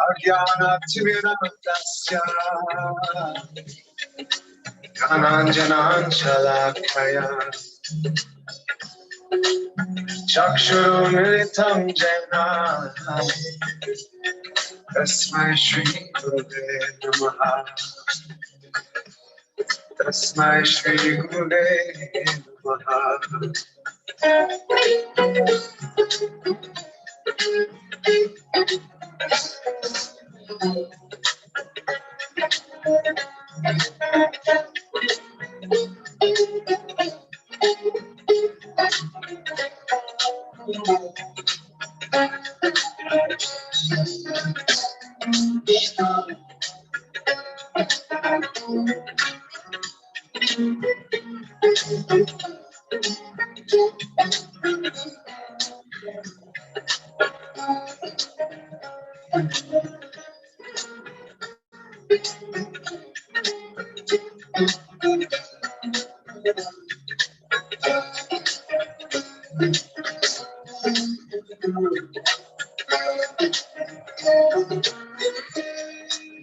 Ajnanatiranatasya Dhananjanansalakaya Chakshurumilitam Jena Tasmai Shri Guruve Namaha Tasmai Shri Guruve Namaha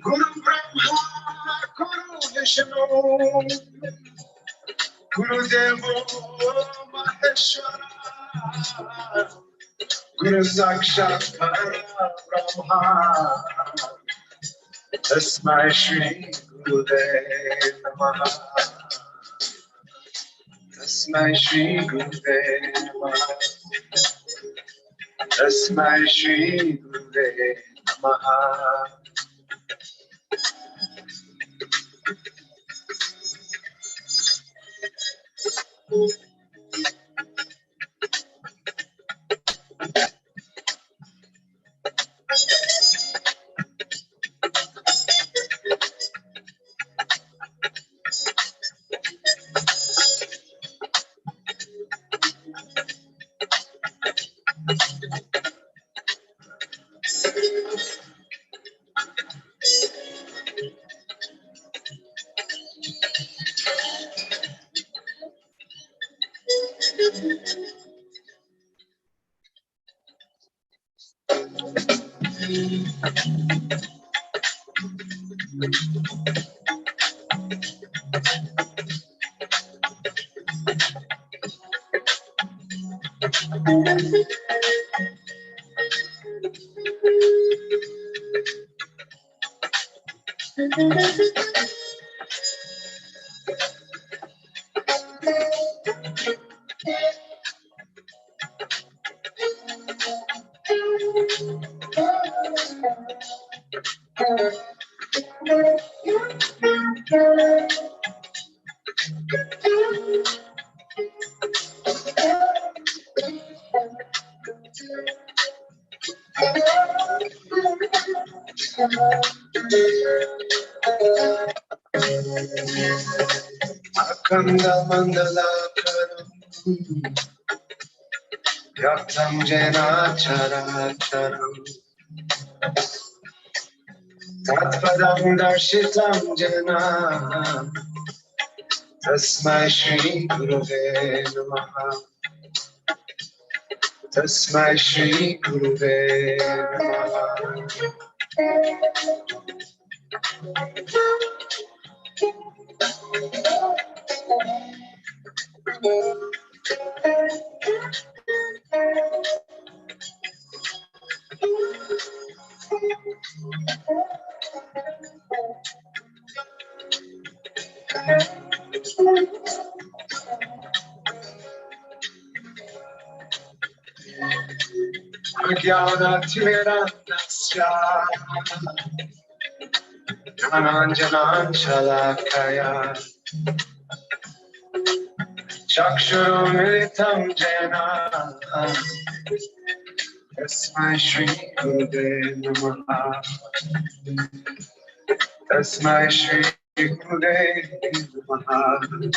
Guru Brahma, Guru Vishnu, Guru Devo Maheshwara, Guru Sakshat Parabrahma, Tasmai Shri Guruve Namaha, Tasmai Shri Guruve Namaha, Tasmai Shri Guruve Namaha. Akanda Mandalakaram Yaktam Jena Characharam Tatpadam Darshitam Jena Tasmai Shri Guruve Namaha Tasmai Shri Guruve Namaha Ajnanatiranatasya Dhananjanansalakaya Chakshurumilitam Jena Tasmai Shri Guruve Namaha Tasmai Shri Gurudev Namaha.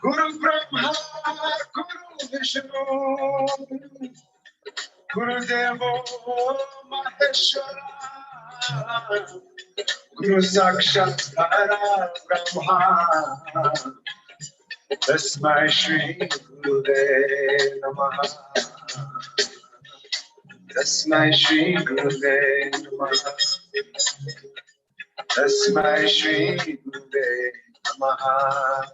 Guru Brahma, Guru Vishnu, Guru Devo Maheshwara, Guru Sakshat Parabrahma, Tasmai Shri Gurudev Namaha. Tasmai Shri Gurudev Namaha. Tasmai Shri Gurudev Namaha.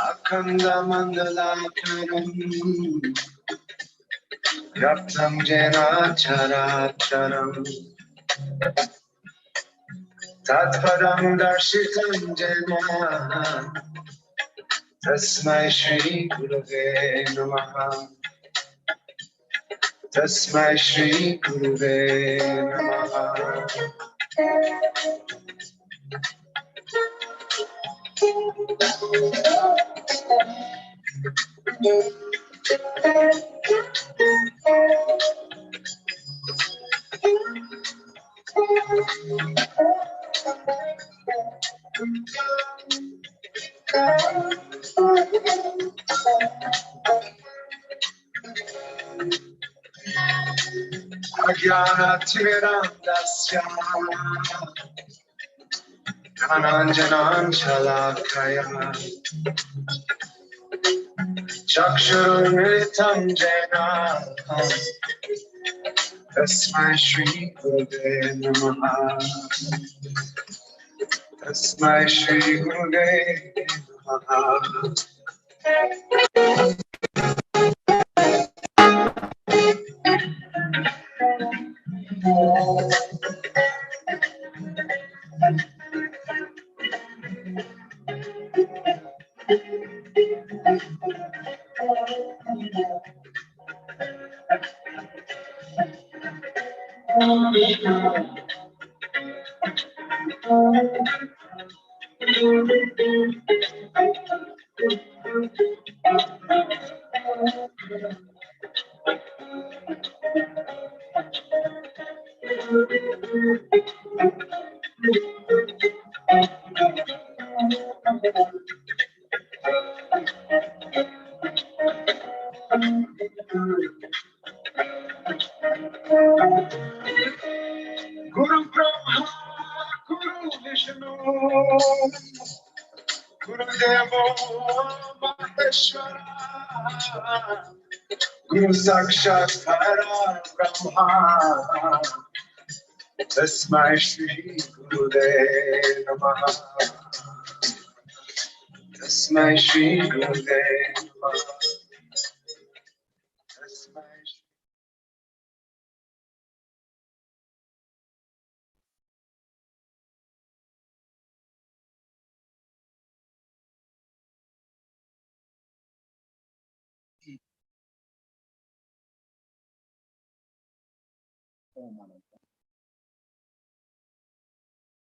Akhanda Mangalakaram Yaptam Jena Characharam Tatparam Darshitam Jena Tasmai Shri Gurudev Namaha. Tasmai Shri Gurudev Namaha. Ajnanatirandasya Dhananjanan Shalakaya Chakshurumritam Jena Tasmai Shri Gurudev Namaha. Tasmai Shri Gurudev Namaha. Guru Brahma, Guru Vishnu, Guru Devo Maheshwara, Guru Sakshat Parabrahma, Tasmai Shri Gurudev Namaha, Tasmai Shri Gurudev Namaha, Tasmai Shri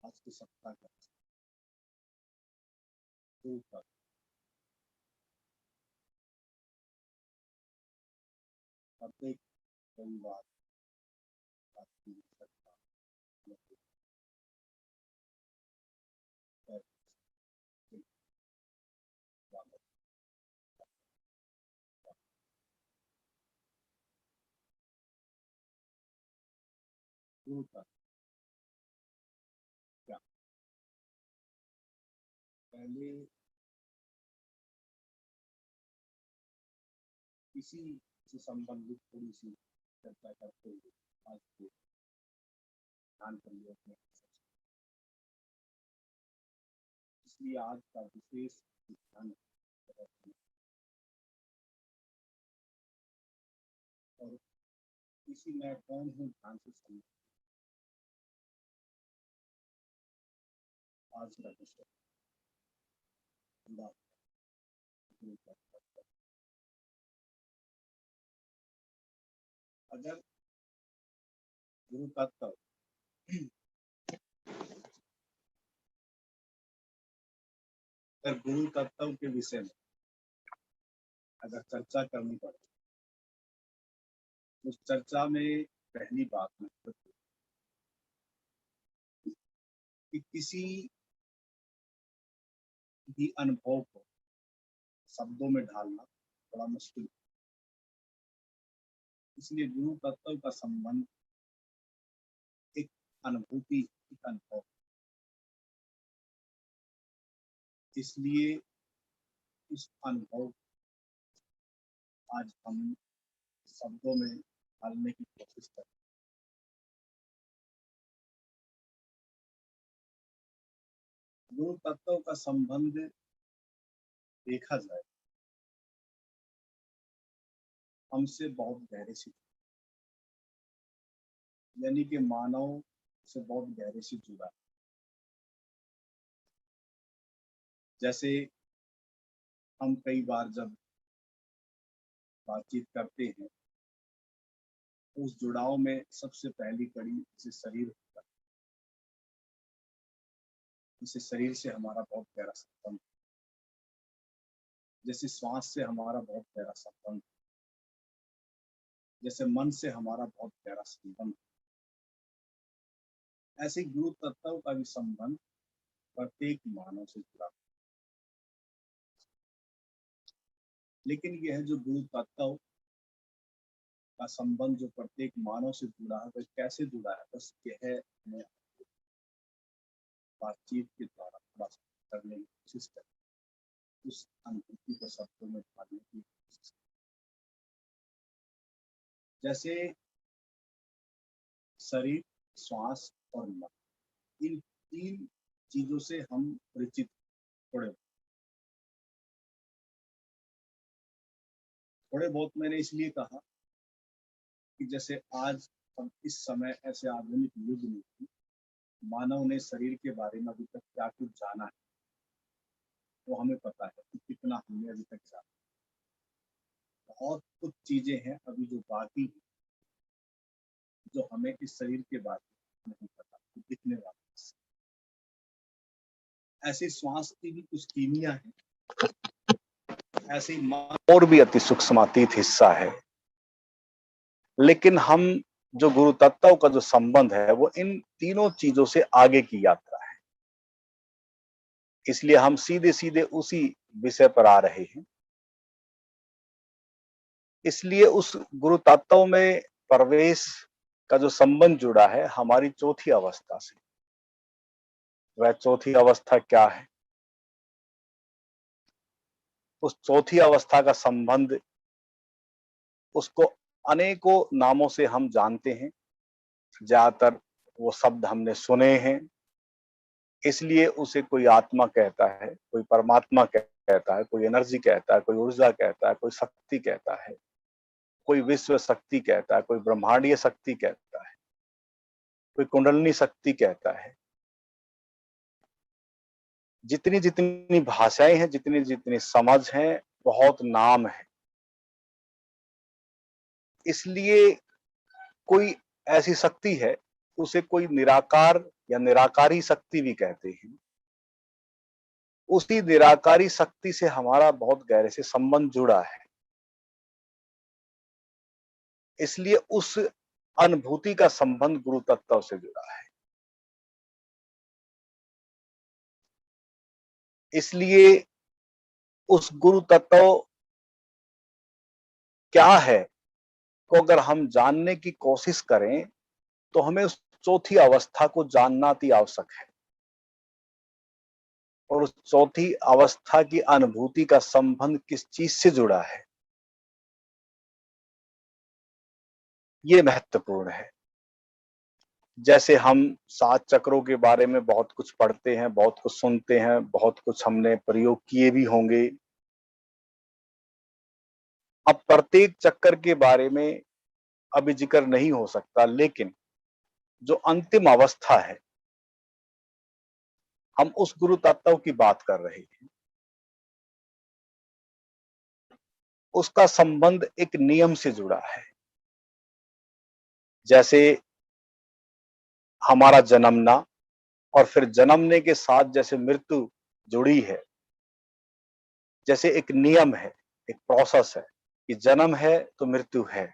आज के सप्ताह का ऊपर प्रत्येक रविवार क्या पहले इसी से संबंधित थोड़ी सी चर्चा करते हुए आज के ध्यान कर लिया अपने। इसलिए आज का विशेष ध्यान और इसी मैं कौन हूँ ध्यान से समझ आज का विषय अगर गुरु तत्व गुरु तत्व के विषय में अगर चर्चा करनी पड़े उस चर्चा में पहली बात कि किसी भी अनुभव को शब्दों में ढालना बड़ा मुश्किल है। इसलिए गुरु तत्व का संबंध एक अनुभूति, एक अनुभव, इसलिए इस अनुभव आज हम शब्दों में ढालने की कोशिश करें। गुरु तत्व का संबंध देखा जाए हमसे बहुत गहरे से, यानी कि मानव से बहुत गहरे से जुड़ा है। जैसे हम कई बार जब बातचीत करते हैं उस जुड़ाव में सबसे पहली कड़ी जैसे शरीर होता है, जैसे शरीर से हमारा बहुत गहरा संबंध, जैसे श्वास से हमारा बहुत गहरा संबंध, जैसे मन से हमारा बहुत गहरा संबंध, ऐसे गुरु तत्व का भी संबंध प्रत्येक मानव से जुड़ा। लेकिन यह जो गुरु तत्व का संबंध जो प्रत्येक मानव से जुड़ा है, वह कैसे जुड़ा है, बस यह मैं बातचीत के द्वारा थोड़ा करने की कोशिश करें, उस अनुभूति को शब्दों में ढालने की कोशिश करें। जैसे शरीर, श्वास और मन, इन तीन चीजों से हम परिचित थोड़े बहुत मैंने इसलिए कहा कि जैसे आज हम इस समय ऐसे आधुनिक युग में मानव ने शरीर के बारे में अभी तक क्या कुछ जाना है वो हमें पता है कि कितना हमने अभी तक जाना। बहुत कुछ चीजें हैं अभी जो बाकी है, जो हमें इस शरीर के बारे में नहीं पता, दिखने वाला। ऐसे श्वास की भी कुछ कीमिया है, ऐसे ही और भी अति सूक्ष्मातीत हिस्सा है। लेकिन हम जो गुरु तत्व का जो संबंध है वो इन तीनों चीजों से आगे की यात्रा है। इसलिए हम सीधे सीधे उसी विषय पर आ रहे हैं इसलिए उस गुरु तत्व में प्रवेश का जो संबंध जुड़ा है हमारी चौथी अवस्था से। वह चौथी अवस्था क्या है? उस चौथी अवस्था का संबंध, उसको अनेकों नामों से हम जानते हैं, ज्यादातर वो शब्द हमने सुने हैं, इसलिए उसे कोई आत्मा कहता है, कोई परमात्मा कहता है, कोई एनर्जी कहता है, कोई ऊर्जा कहता है, कोई शक्ति कहता है, कोई विश्व शक्ति कहता है, कोई ब्रह्मांडीय शक्ति कहता है, कोई कुंडलिनी शक्ति कहता है। जितनी जितनी भाषाएं हैं, जितनी जितनी समझ हैं, बहुत नाम है। इसलिए कोई ऐसी शक्ति है, उसे कोई निराकार या निराकारी शक्ति भी कहते हैं। उसी निराकारी शक्ति से हमारा बहुत गहरे से संबंध जुड़ा है। इसलिए उस अनुभूति का संबंध गुरु तत्व से जुड़ा है। इसलिए उस गुरु तत्व क्या है को अगर हम जानने की कोशिश करें तो हमें उस चौथी अवस्था को जानना अति आवश्यक है। और उस चौथी अवस्था की अनुभूति का संबंध किस चीज से जुड़ा है, ये महत्वपूर्ण है। जैसे हम 7 चक्रों के बारे में बहुत कुछ पढ़ते हैं, बहुत कुछ सुनते हैं, बहुत कुछ हमने प्रयोग किए भी होंगे। अब प्रत्येक चक्र के बारे में अभी जिक्र नहीं हो सकता, लेकिन जो अंतिम अवस्था है, हम उस गुरु तत्व की बात कर रहे हैं। उसका संबंध एक नियम से जुड़ा है। जैसे हमारा जन्मना और फिर जन्मने के साथ जैसे मृत्यु जुड़ी है, जैसे एक नियम है, एक प्रोसेस है कि जन्म है तो मृत्यु है,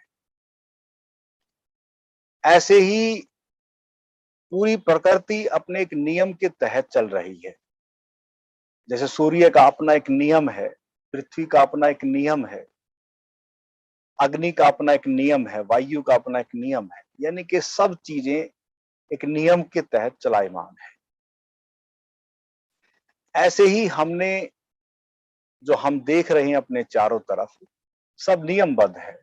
ऐसे ही पूरी प्रकृति अपने एक नियम के तहत चल रही है। जैसे सूर्य का अपना एक नियम है, पृथ्वी का अपना एक नियम है, अग्नि का अपना एक नियम है, वायु का अपना एक नियम है, यानी कि सब चीजें एक नियम के तहत चलायमान है। ऐसे ही हमने जो हम देख रहे हैं अपने चारों तरफ, सब नियमबद्ध है।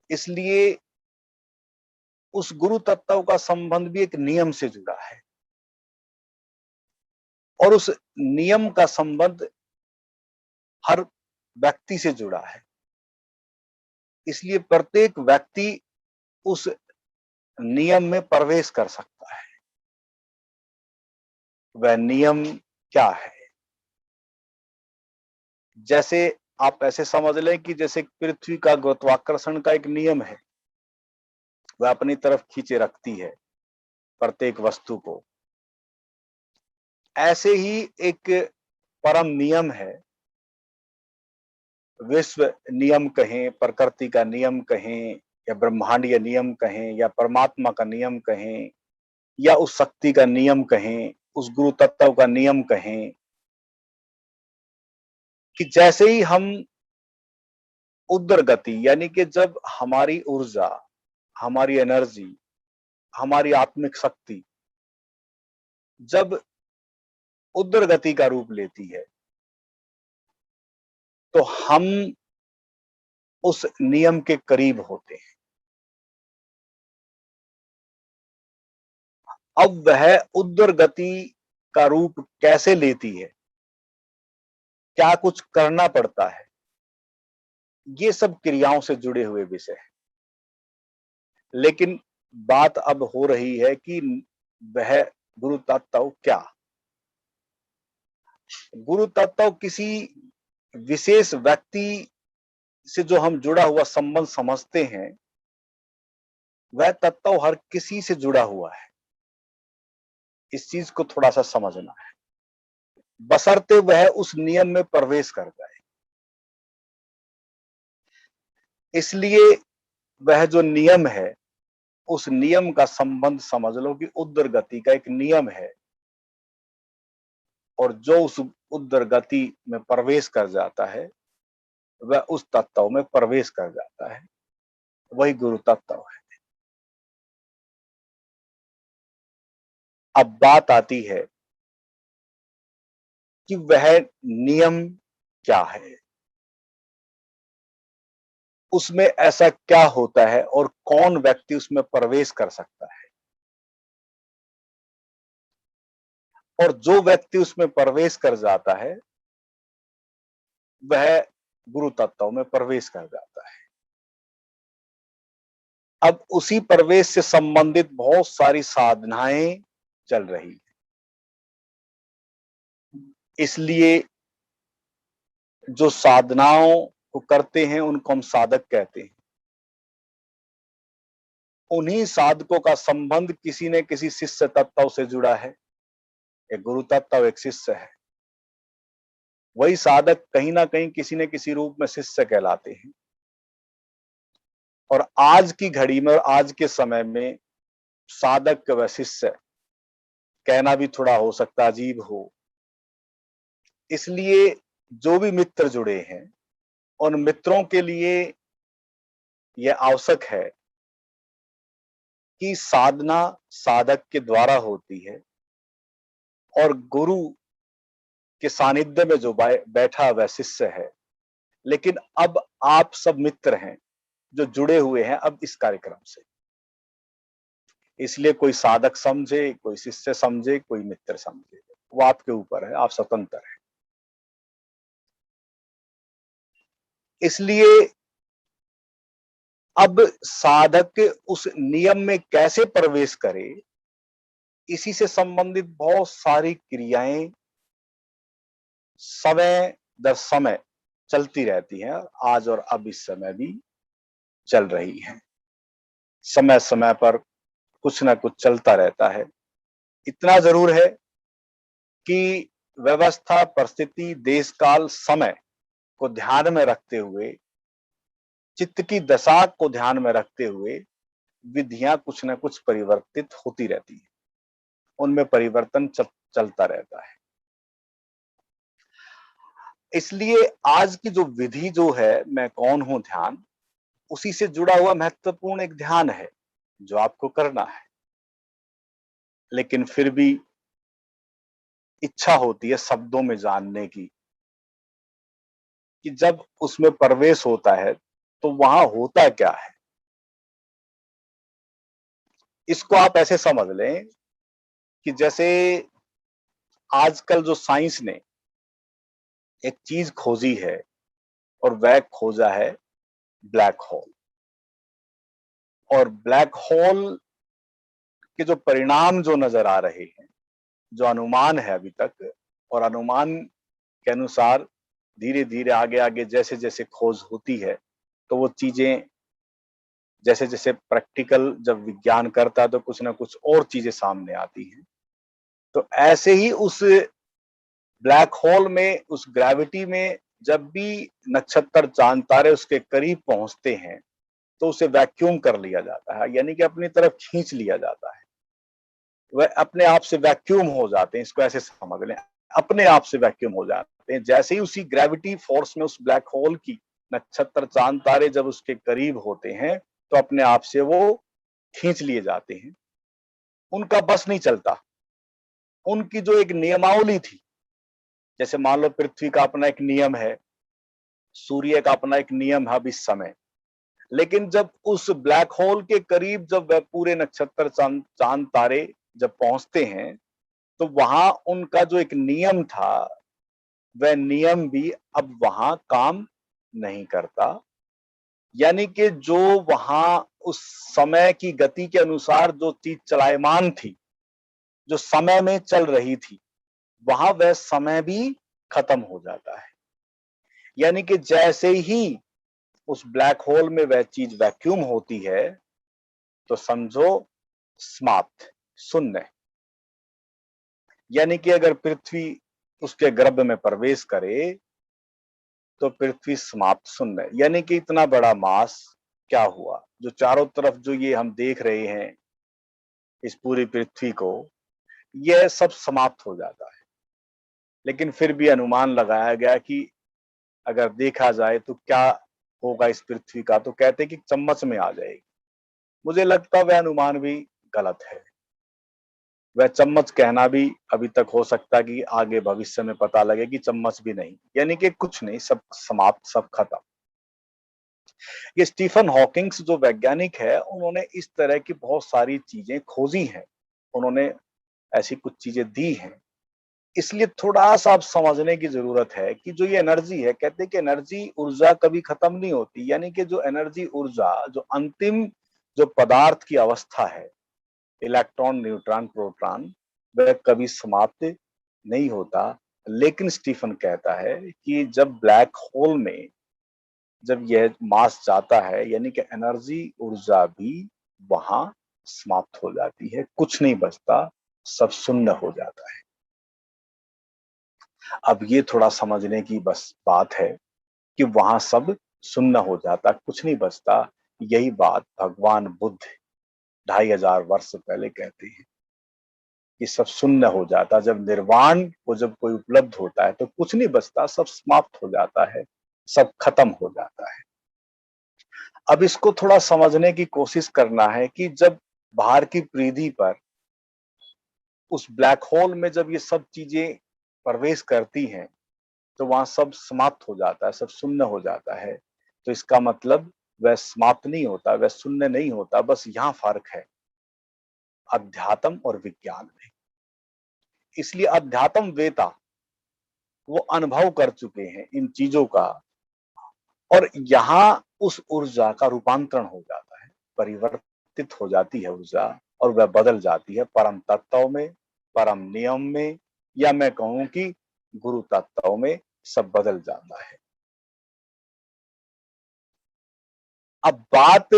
इसलिए उस गुरु तत्व का संबंध भी एक नियम से जुड़ा है और उस नियम का संबंध हर व्यक्ति से जुड़ा है। इसलिए प्रत्येक व्यक्ति उस नियम में प्रवेश कर सकता है। वह नियम क्या है? जैसे आप ऐसे समझ लें कि जैसे पृथ्वी का गुरुत्वाकर्षण का एक नियम है, वह अपनी तरफ खींचे रखती है प्रत्येक वस्तु को। ऐसे ही एक परम नियम है, विश्व नियम कहें, प्रकृति का नियम कहें, या ब्रह्मांडीय नियम कहें, या परमात्मा का नियम कहें, या उस शक्ति का नियम कहें, उस गुरु तत्व का नियम कहें, कि जैसे ही हम उग्र गति, यानी कि जब हमारी ऊर्जा, हमारी एनर्जी, हमारी आत्मिक शक्ति जब उग्र गति का रूप लेती है, तो हम उस नियम के करीब होते हैं। अब वह उग्र गति का रूप कैसे लेती है, क्या कुछ करना पड़ता है, ये सब क्रियाओं से जुड़े हुए विषय है। लेकिन बात अब हो रही है कि वह गुरु तत्व क्या? गुरु तत्व किसी विशेष व्यक्ति से जो हम जुड़ा हुआ संबंध समझते हैं, वह तत्व हर किसी से जुड़ा हुआ है। इस चीज को थोड़ा सा समझना है, बशर्ते वह उस नियम में प्रवेश कर जाए। इसलिए वह जो नियम है, उस नियम का संबंध समझ लो कि उग्र गति का एक नियम है, और जो उस उग्र गति में प्रवेश कर जाता है वह उस तत्व में प्रवेश कर जाता है, वही गुरु तत्व है। अब बात आती है कि वह नियम क्या है, उसमें ऐसा क्या होता है और कौन व्यक्ति उसमें प्रवेश कर सकता है। और जो व्यक्ति उसमें प्रवेश कर जाता है वह गुरु तत्व में प्रवेश कर जाता है। अब उसी प्रवेश से संबंधित बहुत सारी साधनाएं चल रही है, इसलिए जो साधनाओं को करते हैं उनको हम साधक कहते हैं। उन्हीं साधकों का संबंध किसी न किसी शिष्य तत्व से जुड़ा है। एक गुरु तत्व एक शिष्य है, वही साधक कहीं ना कहीं किसी न किसी रूप में शिष्य कहलाते हैं। और आज की घड़ी में और आज के समय में साधक व शिष्य कहना भी थोड़ा हो सकता अजीब हो, इसलिए जो भी मित्र जुड़े हैं उन मित्रों के लिए यह आवश्यक है कि साधना साधक के द्वारा होती है और गुरु के सानिध्य में जो बैठा वह शिष्य है। लेकिन अब आप सब मित्र हैं जो जुड़े हुए हैं अब इस कार्यक्रम से, इसलिए कोई साधक समझे, कोई शिष्य समझे, कोई मित्र समझे, वो आपके ऊपर है, आप स्वतंत्र हैं। इसलिए अब साधक उस नियम में कैसे प्रवेश करे, इसी से संबंधित बहुत सारी क्रियाएं समय दर समय चलती रहती हैं, आज और अब इस समय भी चल रही हैं। समय समय पर कुछ ना कुछ चलता रहता है। इतना जरूर है कि व्यवस्था, परिस्थिति, देश काल, समय को ध्यान में रखते हुए, चित्त की दशा को ध्यान में रखते हुए विधियां कुछ न कुछ परिवर्तित होती रहती है, उनमें परिवर्तन चलता रहता है। इसलिए आज की जो विधि जो है मैं कौन हूं ध्यान, उसी से जुड़ा हुआ महत्वपूर्ण एक ध्यान है जो आपको करना है। लेकिन फिर भी इच्छा होती है शब्दों में जानने की कि जब उसमें प्रवेश होता है तो वहां होता क्या है। इसको आप ऐसे समझ लें कि जैसे आजकल जो साइंस ने एक चीज खोजी है और वह खोजा है ब्लैक होल। और ब्लैक होल के जो परिणाम जो नजर आ रहे हैं, जो अनुमान है अभी तक, और अनुमान के अनुसार धीरे धीरे आगे आगे जैसे जैसे खोज होती है तो वो चीजें जैसे जैसे प्रैक्टिकल जब विज्ञान करता है तो कुछ ना कुछ और चीजें सामने आती हैं। तो ऐसे ही उस ब्लैक होल में, उस ग्रेविटी में जब भी नक्षत्र, चांद, तारे उसके करीब पहुंचते हैं तो उसे वैक्यूम कर लिया जाता है, यानी कि अपनी तरफ खींच लिया जाता है। वह अपने आप से वैक्यूम हो जाते हैं, इसको ऐसे समझ लें, अपने आप से वैक्यूम हो जाते हैं। जैसे ही उसी ग्रेविटी फोर्स में उस ब्लैक होल की नक्षत्र, चांद, तारे जब उसके करीब होते हैं तो अपने आप से वो खींच लिए जाते हैं, उनका बस नहीं चलता। उनकी जो एक नियमावली थी, जैसे मान लो पृथ्वी का अपना एक नियम है, सूर्य का अपना एक नियम है अब इस समय, लेकिन जब उस ब्लैक होल के करीब जब वह पूरे नक्षत्र, चांद, तारे जब पहुंचते हैं तो वहां उनका जो एक नियम था वह नियम भी अब वहां काम नहीं करता। यानी कि जो वहां उस समय की गति के अनुसार जो चीज चलायमान थी, जो समय में चल रही थी, वहां वह समय भी खत्म हो जाता है। यानी कि जैसे ही उस ब्लैक होल में वह चीज वैक्यूम होती है तो समझो समाप्त, शून्य। यानी कि अगर पृथ्वी उसके गर्भ में प्रवेश करे तो पृथ्वी समाप्त, शून्य। यानी कि इतना बड़ा मास क्या हुआ, जो चारों तरफ जो ये हम देख रहे हैं इस पूरी पृथ्वी को, यह सब समाप्त हो जाता है। लेकिन फिर भी अनुमान लगाया गया कि अगर देखा जाए तो क्या होगा इस पृथ्वी का, तो कहते कि चम्मच में आ जाएगी। मुझे लगता वह अनुमान भी गलत है। वह चम्मच कहना भी अभी तक हो सकता है कि आगे भविष्य में पता लगे कि चम्मच भी नहीं, यानी कि कुछ नहीं, सब समाप्त, सब खत्म। ये स्टीफन हॉकिंग्स जो वैज्ञानिक है, उन्होंने इस तरह की बहुत सारी चीजें खोजी हैं, उन्होंने ऐसी कुछ चीजें दी हैं। इसलिए थोड़ा सा आप समझने की जरूरत है कि जो ये एनर्जी है, कहते हैं कि एनर्जी ऊर्जा कभी खत्म नहीं होती, यानी कि जो एनर्जी ऊर्जा, जो अंतिम जो पदार्थ की अवस्था है, इलेक्ट्रॉन, न्यूट्रॉन, प्रोटॉन, वह कभी समाप्त नहीं होता। लेकिन स्टीफन कहता है कि जब ब्लैक होल में जब यह मास जाता है, यानी कि एनर्जी ऊर्जा भी वहां समाप्त हो जाती है, कुछ नहीं बचता, सब शून्य हो जाता है। अब ये थोड़ा समझने की बस बात है कि वहां सब शून्य हो जाता, कुछ नहीं बचता। यही बात भगवान बुद्ध 2500 वर्ष पहले कहते हैं कि सब शून्य हो जाता। जब निर्वाण को जब कोई उपलब्ध होता है तो कुछ नहीं बचता, सब समाप्त हो जाता है, सब खत्म हो जाता है। अब इसको थोड़ा समझने की कोशिश करना है कि जब बाहर की परिधि पर उस ब्लैक होल में जब ये सब चीजें प्रवेश करती हैं तो वहां सब समाप्त हो जाता है, सब शून्य हो जाता है। तो इसका मतलब वह समाप्त नहीं होता, वह शून्य नहीं होता। बस यहाँ फर्क है अध्यात्म और विज्ञान में। इसलिए अध्यात्म वेता वो अनुभव कर चुके हैं इन चीजों का, और यहाँ उस ऊर्जा का रूपांतरण हो जाता है, परिवर्तित हो जाती है ऊर्जा, और वह बदल जाती है परम तत्व में, परम नियम में, या मैं कहूं कि गुरु तत्व में, सब बदल जाता है। अब बात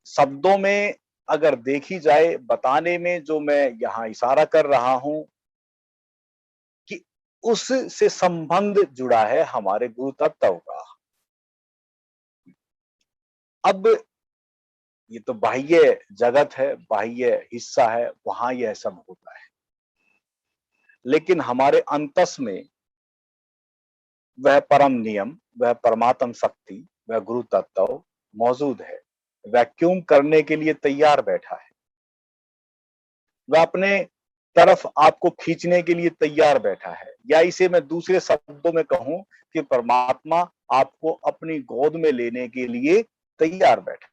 शब्दों में अगर देखी जाए, बताने में जो मैं यहाँ इशारा कर रहा हूं कि उससे संबंध जुड़ा है हमारे गुरु तत्व का। अब ये तो बाह्य जगत है, बाह्य हिस्सा है, वहां यह सब होता है, लेकिन हमारे अंतस में वह परम नियम, वह परमात्म शक्ति, वह गुरु तत्व मौजूद है। वैक्यूम करने के लिए तैयार बैठा है, वह अपने तरफ आपको खींचने के लिए तैयार बैठा है, या इसे मैं दूसरे शब्दों में कहूं कि परमात्मा आपको अपनी गोद में लेने के लिए तैयार बैठा।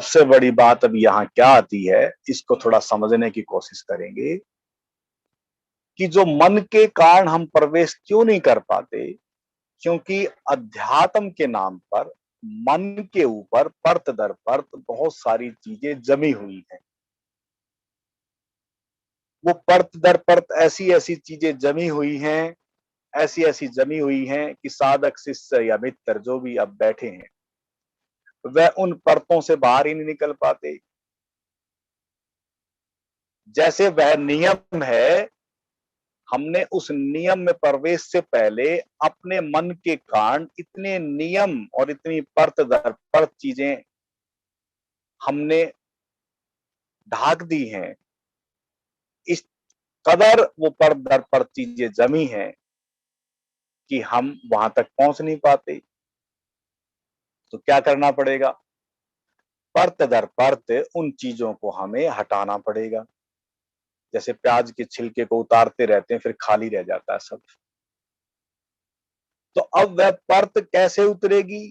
सबसे बड़ी बात अब यहाँ क्या आती है, इसको थोड़ा समझने की कोशिश करेंगे कि जो मन के कारण हम प्रवेश क्यों नहीं कर पाते, क्योंकि अध्यात्म के नाम पर मन के ऊपर परत दर परत बहुत सारी चीजें जमी हुई हैं। वो परत दर परत ऐसी ऐसी चीजें जमी हुई हैं, ऐसी ऐसी जमी हुई हैं कि साधक शिष्य या मित्र जो भी अब बैठे हैं, वह उन परतों से बाहर ही नहीं निकल पाते। जैसे वह नियम है, हमने उस नियम में प्रवेश से पहले अपने मन के कारण इतने नियम और इतनी परत दर परत चीजें हमने ढाक दी हैं, इस कदर वो परत दर परत चीजें जमी हैं कि हम वहां तक पहुंच नहीं पाते। तो क्या करना पड़ेगा? परत दर परत उन चीजों को हमें हटाना पड़ेगा। जैसे प्याज के छिलके को उतारते रहते हैं, फिर खाली रह जाता है सब। तो अब वह परत कैसे उतरेगी?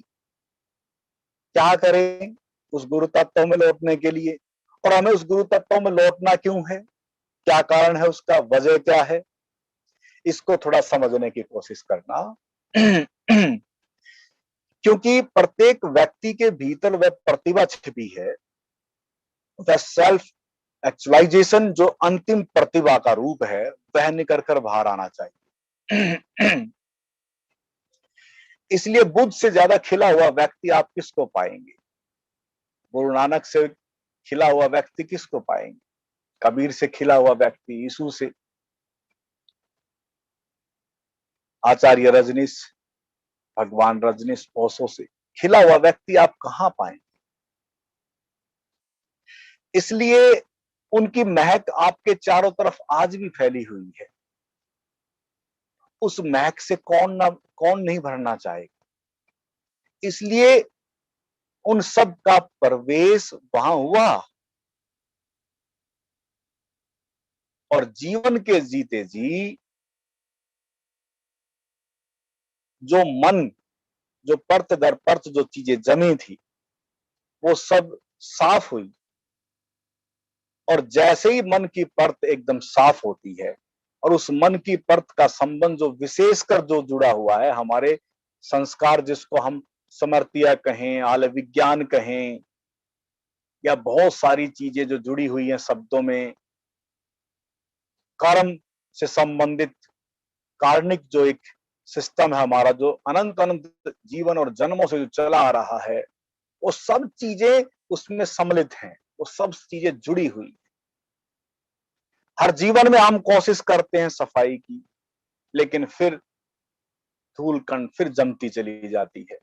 क्या करें उस गुरु तत्व में लौटने के लिए? और हमें उस गुरु तत्व में लौटना क्यों है? क्या कारण है उसका? वजह क्या है? इसको थोड़ा समझने की कोशिश करना। क्योंकि प्रत्येक व्यक्ति के भीतर वह प्रतिभा छिपी है, वह सेल्फ एक्चुअलाइजेशन जो अंतिम प्रतिभा का रूप है, वह निकल कर बाहर आना चाहिए। इसलिए बुद्ध से ज्यादा खिला हुआ व्यक्ति आप किसको पाएंगे? गुरु नानक से खिला हुआ व्यक्ति किसको पाएंगे? कबीर से खिला हुआ व्यक्ति यीशु से, आचार्य रजनीश, भगवान रजनीश ओशो से खिला हुआ व्यक्ति आप कहां पाएंगे? इसलिए उनकी महक आपके चारों तरफ आज भी फैली हुई है। उस महक से कौन नहीं भरना चाहेगा? इसलिए उन सब का प्रवेश वहां हुआ और जीवन के जीते जी जो मन, जो परत दर परत जो चीजें जमी थी, वो सब साफ हुई। और जैसे ही मन की परत एकदम साफ होती है और उस मन की परत का संबंध जो विशेषकर जो जुड़ा हुआ है, हमारे संस्कार जिसको हम समर्तिया कहें, आल विज्ञान कहें, या बहुत सारी चीजें जो जुड़ी हुई हैं शब्दों में, कर्म से संबंधित कार्निक जो एक सिस्टम है हमारा, जो अनंत अनंत जीवन और जन्मों से जो चला आ रहा है, वो सब चीजें उसमें सम्मिलित हैं, वो सब चीजें जुड़ी हुई। हर जीवन में हम कोशिश करते हैं सफाई की, लेकिन फिर धूल कण फिर जमती चली जाती है।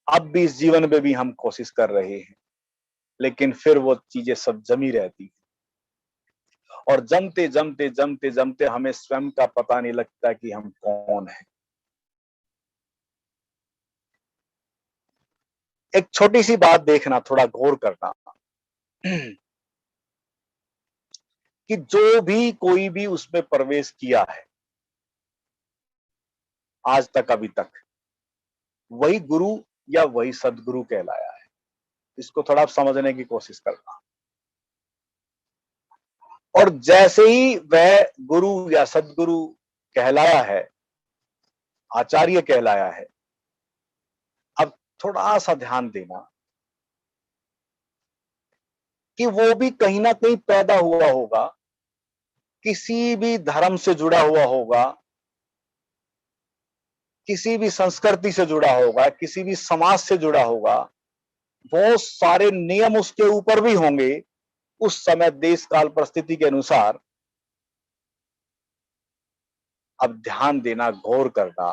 अब भी इस जीवन में भी हम कोशिश कर रहे हैं, लेकिन फिर वो चीजें सब जमी रहती है और जमते जमते जमते जमते हमें स्वयं का पता नहीं लगता कि हम कौन हैं। एक छोटी सी बात देखना, थोड़ा गौर करना कि जो भी कोई भी उसमें प्रवेश किया है आज तक, अभी तक, वही गुरु या वही सदगुरु कहलाया है। इसको थोड़ा आप समझने की कोशिश करना। और जैसे ही वह गुरु या सदगुरु कहलाया है, आचार्य कहलाया है, अब थोड़ा सा ध्यान देना कि वो भी कहीं ना कहीं पैदा हुआ होगा, किसी भी धर्म से जुड़ा हुआ होगा, किसी भी संस्कृति से जुड़ा होगा, किसी भी समाज से जुड़ा होगा। बहुत सारे नियम उसके ऊपर भी होंगे उस समय देश काल परिस्थिति के अनुसार। अब ध्यान देना, गौर करना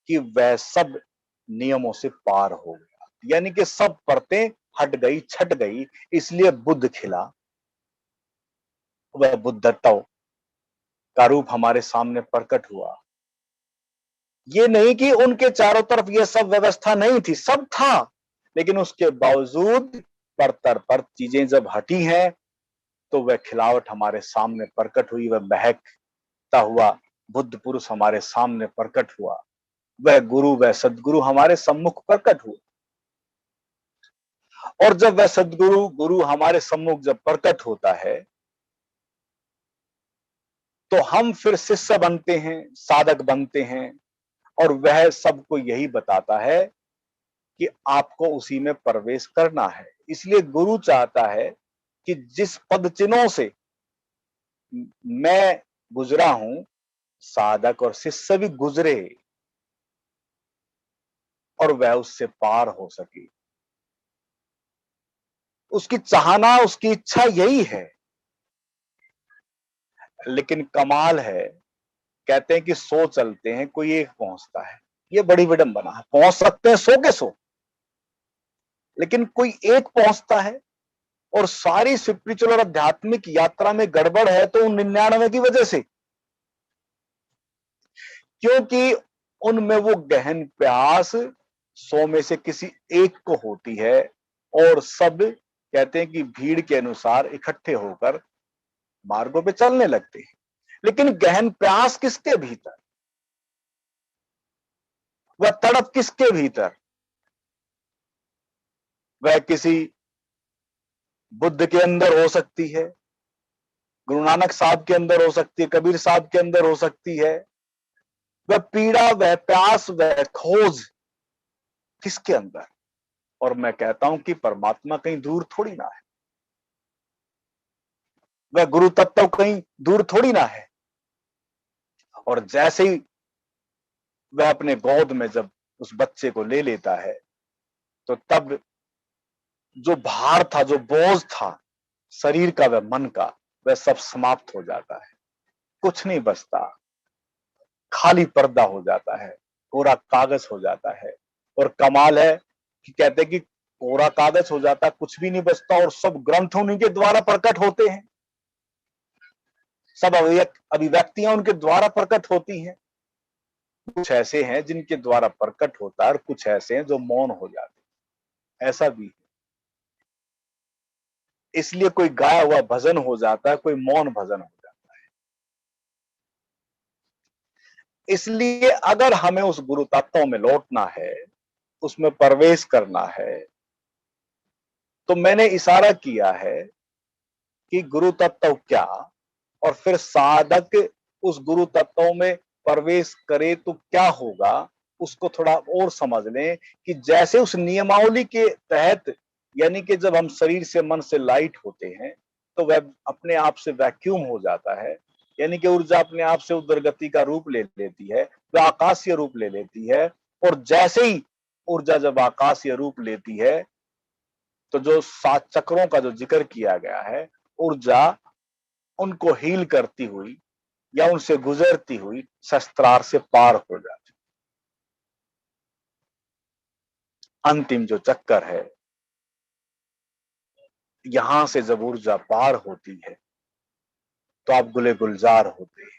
कि वह सब नियमों से पार हो गया, यानी कि सब परतें हट गई, छट गई, इसलिए बुद्ध खिला। वह बुद्धत्व का रूप हमारे सामने प्रकट हुआ। ये नहीं कि उनके चारों तरफ यह सब व्यवस्था नहीं थी, सब था, लेकिन उसके बावजूद परतर पर चीजें जब हटी हैं तो वह खिलावट हमारे सामने प्रकट हुई, वह महकता हुआ बुद्ध पुरुष हमारे सामने प्रकट हुआ, वह गुरु, वह सदगुरु हमारे सम्मुख प्रकट हुआ। और जब वह सदगुरु गुरु हमारे सम्मुख जब प्रकट होता है तो हम फिर शिष्य बनते हैं, साधक बनते हैं, और वह सबको यही बताता है कि आपको उसी में प्रवेश करना है। इसलिए गुरु चाहता है कि जिस पद चिन्हों से मैं गुजरा हूं, साधक और शिष्य भी गुजरे और वह उससे पार हो सके। उसकी चाहना, उसकी इच्छा यही है। लेकिन कमाल है, कहते हैं कि 100 चलते हैं, कोई एक पहुंचता है। ये बड़ी विडंबना है। पहुंच सकते हैं 100 के 100, लेकिन कोई एक पहुंचता है। और सारी स्पिरिचुअल और आध्यात्मिक यात्रा में गड़बड़ है तो उन 99 की वजह से, क्योंकि उनमें वो गहन प्यास 100 में से किसी एक को होती है और सब कहते हैं कि भीड़ के अनुसार इकट्ठे होकर मार्गों पे चलने लगते हैं। लेकिन गहन प्यास किसके भीतर, वह तड़प किसके भीतर? वह किसी बुद्ध के अंदर हो सकती है, गुरु नानक साहब के अंदर हो सकती है, कबीर साहब के अंदर हो सकती है। वह पीड़ा, वह प्यास, वह खोज किसके अंदर? और मैं कहता हूं कि परमात्मा कहीं दूर थोड़ी ना है, वह गुरु तत्व कहीं दूर थोड़ी ना है। और जैसे ही वह अपने गोद में जब उस बच्चे को ले लेता है तो तब जो भार था, जो बोझ था शरीर का व मन का, वह सब समाप्त हो जाता है। कुछ नहीं बचता, खाली पर्दा हो जाता है, कोरा कागज हो जाता है। और कमाल है कि कहते हैं कि कोरा कागज हो जाता है, कुछ भी नहीं बचता, और सब ग्रंथ उन्हीं के द्वारा प्रकट होते हैं, सब अभिव्यक्तियां उनके द्वारा प्रकट होती हैं। कुछ ऐसे हैं जिनके द्वारा प्रकट होता है और कुछ ऐसे हैं जो मौन हो जाते हैं, ऐसा भी है। इसलिए कोई गाया हुआ भजन हो जाता है, कोई मौन भजन हो जाता है। इसलिए अगर हमें उस गुरु तत्व में लौटना है, उसमें प्रवेश करना है, तो मैंने इशारा किया है कि गुरु तत्व क्या, और फिर साधक उस गुरु तत्व में प्रवेश करे तो क्या होगा, उसको थोड़ा और समझ लें। कि जैसे उस नियमावली के तहत, यानी कि जब हम शरीर से मन से लाइट होते हैं तो वह अपने आप से वैक्यूम हो जाता है, यानी कि ऊर्जा अपने आप से उदरगति का रूप ले लेती है, वह आकाशीय रूप ले लेती है। और जैसे ही ऊर्जा जब आकाशीय रूप लेती है तो जो 7 चक्रों का जो जिक्र किया गया है, ऊर्जा उनको हील करती हुई या उनसे गुजरती हुई शस्त्रार से पार हो जाती। अंतिम जो चक्कर है, यहां से जब ऊर्जा पार होती है तो आप गुले गुलजार होते हैं।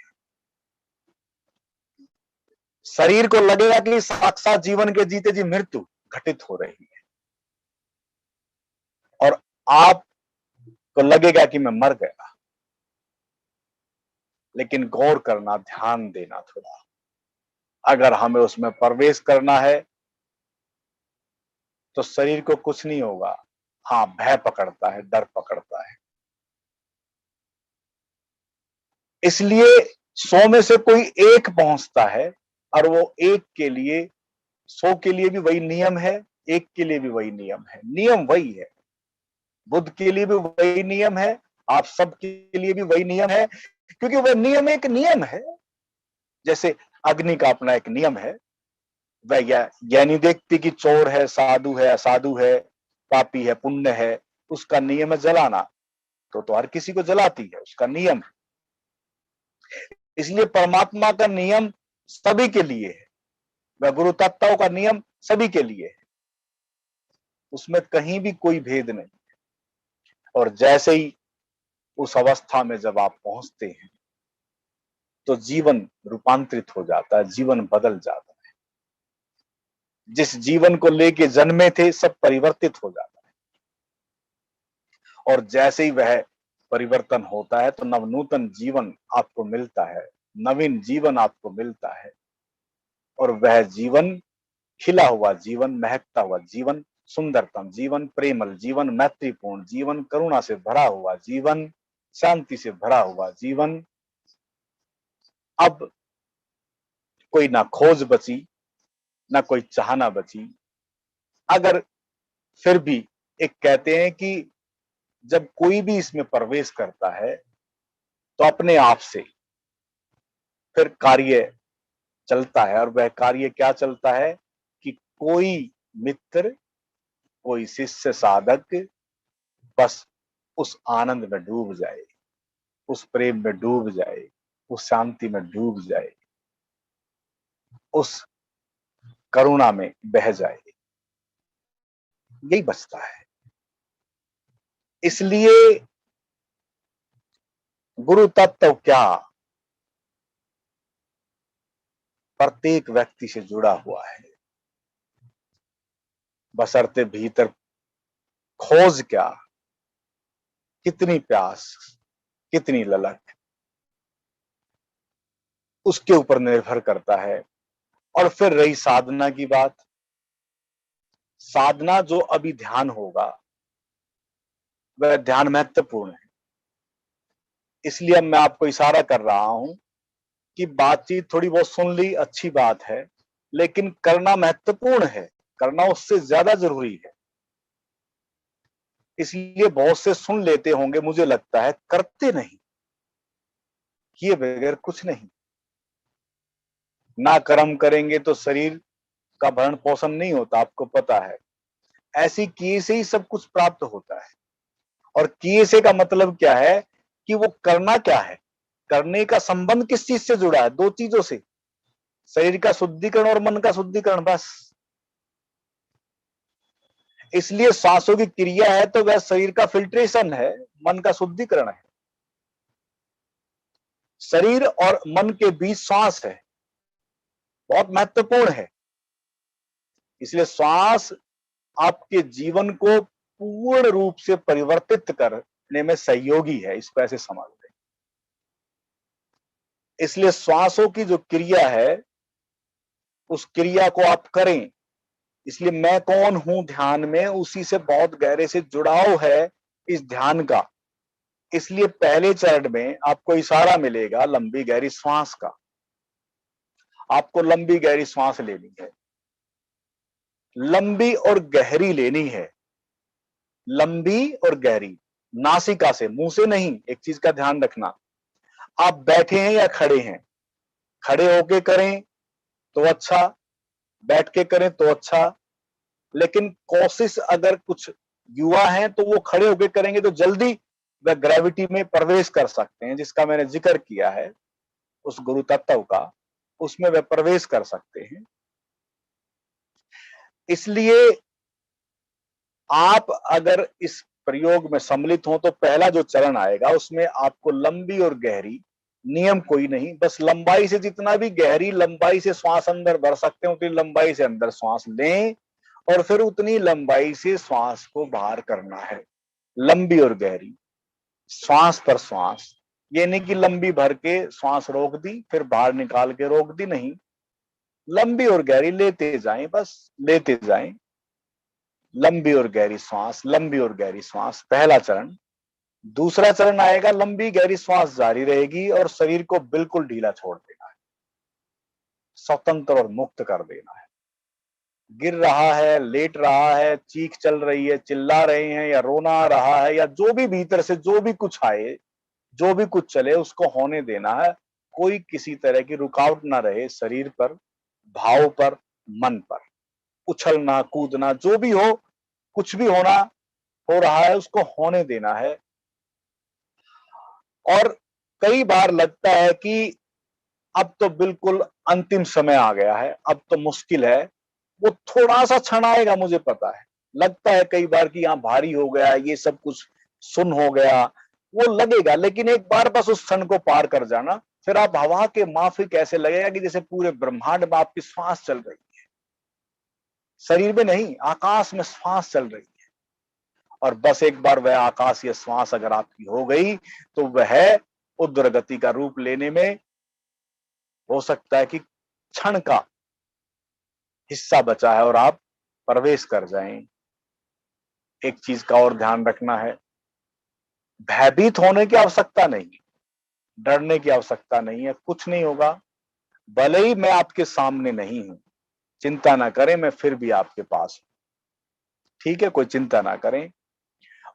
शरीर को लगेगा कि साक्षात जीवन के जीते जी मृत्यु घटित हो रही है, और आपको लगेगा कि मैं मर गया। लेकिन गौर करना, ध्यान देना थोड़ा, अगर हमें उसमें प्रवेश करना है तो शरीर को कुछ नहीं होगा। हाँ, भय पकड़ता है, डर पकड़ता है। इसलिए 100 में से कोई एक पहुंचता है, और वो एक के लिए, 100 के लिए भी वही नियम है, एक के लिए भी वही नियम है। नियम वही है, बुद्ध के लिए भी वही नियम है, आप सब के लिए भी वही नियम है, क्योंकि वह नियम एक नियम है। जैसे अग्नि का अपना एक नियम है, वह यह नहीं देखती कि चोर है, साधु है, असाधु है, पापी है, पुण्य है, उसका नियम है जलाना। तो हर किसी को जलाती है, उसका नियम। इसलिए परमात्मा का नियम सभी के लिए है, वह गुरु तत्वों का नियम सभी के लिए है, उसमें कहीं भी कोई भेद नहीं। और जैसे ही उस अवस्था में जब आप पहुंचते हैं तो जीवन रूपांतरित हो जाता है, जीवन बदल जाता है। जिस जीवन को लेके जन्मे थे सब परिवर्तित हो जाता है, और जैसे ही वह परिवर्तन होता है तो नवनूतन जीवन आपको मिलता है, नवीन जीवन आपको मिलता है। और वह जीवन, खिला हुआ जीवन, महकता हुआ जीवन सुंदरतम, जीवन प्रेमल, जीवन मैत्रीपूर्ण, जीवन करुणा से भरा हुआ, जीवन शांति से भरा हुआ जीवन। अब कोई ना खोज बची, ना कोई चाहना बची। अगर फिर भी एक कहते हैं कि जब कोई भी इसमें प्रवेश करता है तो अपने आप से फिर कार्य चलता है। और वह कार्य क्या चलता है कि कोई मित्र, कोई शिष्य साधक बस उस आनंद में डूब जाए, उस प्रेम में डूब जाए, उस शांति में डूब जाए, उस करुणा में बह जाए, यही बचता है। इसलिए गुरु तत्व क्या प्रत्येक व्यक्ति से जुड़ा हुआ है, बशर्ते भीतर खोज क्या, कितनी प्यास, कितनी ललक, उसके ऊपर निर्भर करता है। और फिर रही साधना की बात, साधना जो अभी ध्यान होगा वह ध्यान महत्वपूर्ण है। इसलिए अब मैं आपको इशारा कर रहा हूं कि बातचीत थोड़ी बहुत सुन ली, अच्छी बात है, लेकिन करना महत्वपूर्ण है, करना उससे ज्यादा जरूरी है। इसलिए बहुत से सुन लेते होंगे, मुझे लगता है करते नहीं, किए बगैर कुछ नहीं। ना कर्म करेंगे तो शरीर का भरण पोषण नहीं होता, आपको पता है। ऐसी किए से ही सब कुछ प्राप्त होता है। और किए से का मतलब क्या है कि वो करना क्या है, करने का संबंध किस चीज से जुड़ा है? दो चीजों से, शरीर का शुद्धिकरण और मन का शुद्धिकरण, बस। इसलिए सांसों की क्रिया है तो वह शरीर का फिल्ट्रेशन है, मन का शुद्धिकरण है। शरीर और मन के बीच श्वास है, बहुत महत्वपूर्ण है। इसलिए श्वास आपके जीवन को पूर्ण रूप से परिवर्तित करने में सहयोगी है, इसको ऐसे समझ लें। इसलिए श्वासों की जो क्रिया है उस क्रिया को आप करें। इसलिए मैं कौन हूं ध्यान में, उसी से बहुत गहरे से जुड़ाव है इस ध्यान का। इसलिए पहले चरण में आपको इशारा मिलेगा लंबी गहरी श्वास का। आपको लंबी गहरी श्वास लेनी है, लंबी और गहरी लेनी है, लंबी और गहरी, नासिका से, मुंह से नहीं। एक चीज का ध्यान रखना, आप बैठे हैं या खड़े हैं, खड़े होके करें तो अच्छा, बैठ के करें तो अच्छा। लेकिन कोशिश, अगर कुछ युवा हैं तो वो खड़े होके करेंगे तो जल्दी वह ग्रेविटी में प्रवेश कर सकते हैं, जिसका मैंने जिक्र किया है, उस गुरु तत्व का, उसमें वह प्रवेश कर सकते हैं। इसलिए आप अगर इस प्रयोग में सम्मिलित हो तो पहला जो चरण आएगा उसमें आपको लंबी और गहरी, नियम कोई नहीं, बस लंबाई से, जितना भी गहरी लंबाई से श्वास अंदर भर सकते हैं उतनी लंबाई से अंदर श्वास लें और फिर उतनी लंबाई से श्वास को बाहर करना है। लंबी और गहरी, श्वास पर श्वास। ये नहीं कि लंबी भर के श्वास रोक दी फिर बाहर निकाल के रोक दी, नहीं, लंबी और गहरी लेते जाएं, बस लेते जाएं। लंबी और गहरी श्वास, लंबी और गहरी श्वास, पहला चरण। दूसरा चरण आएगा, लंबी गहरी श्वास जारी रहेगी और शरीर को बिल्कुल ढीला छोड़ देना है, स्वतंत्र और मुक्त कर देना है। गिर रहा है, लेट रहा है, चीख चल रही है, चिल्ला रहे हैं या रोना आ रहा है या जो भी भीतर से जो भी कुछ आए, जो भी कुछ चले, उसको होने देना है। कोई किसी तरह की रुकावट ना रहे शरीर पर, भाव पर, मन पर। उछलना कूदना जो भी हो, कुछ भी होना हो रहा है उसको होने देना है। और कई बार लगता है कि अब तो बिल्कुल अंतिम समय आ गया है, अब तो मुश्किल है। वो थोड़ा सा क्षण आएगा, मुझे पता है, लगता है कई बार कि यहाँ भारी हो गया, ये सब कुछ सुन हो गया, वो लगेगा। लेकिन एक बार बस उस क्षण को पार कर जाना, फिर आप हवा के माफिक ऐसे लगेगा कि जैसे पूरे ब्रह्मांड में आपकी श्वास चल रही है, शरीर में नहीं, आकाश में श्वास चल रही है। और बस एक बार वह आकाशीय श्वास अगर आपकी हो गई तो वह उग्र गति का रूप लेने में हो सकता है कि क्षण का हिस्सा बचा है और आप प्रवेश कर जाएं एक चीज का और ध्यान रखना है, भयभीत होने की आवश्यकता नहीं, डरने की आवश्यकता नहीं है, कुछ नहीं होगा। भले ही मैं आपके सामने नहीं हूं, चिंता ना करें, मैं फिर भी आपके पास हूं। ठीक है, कोई चिंता ना करें।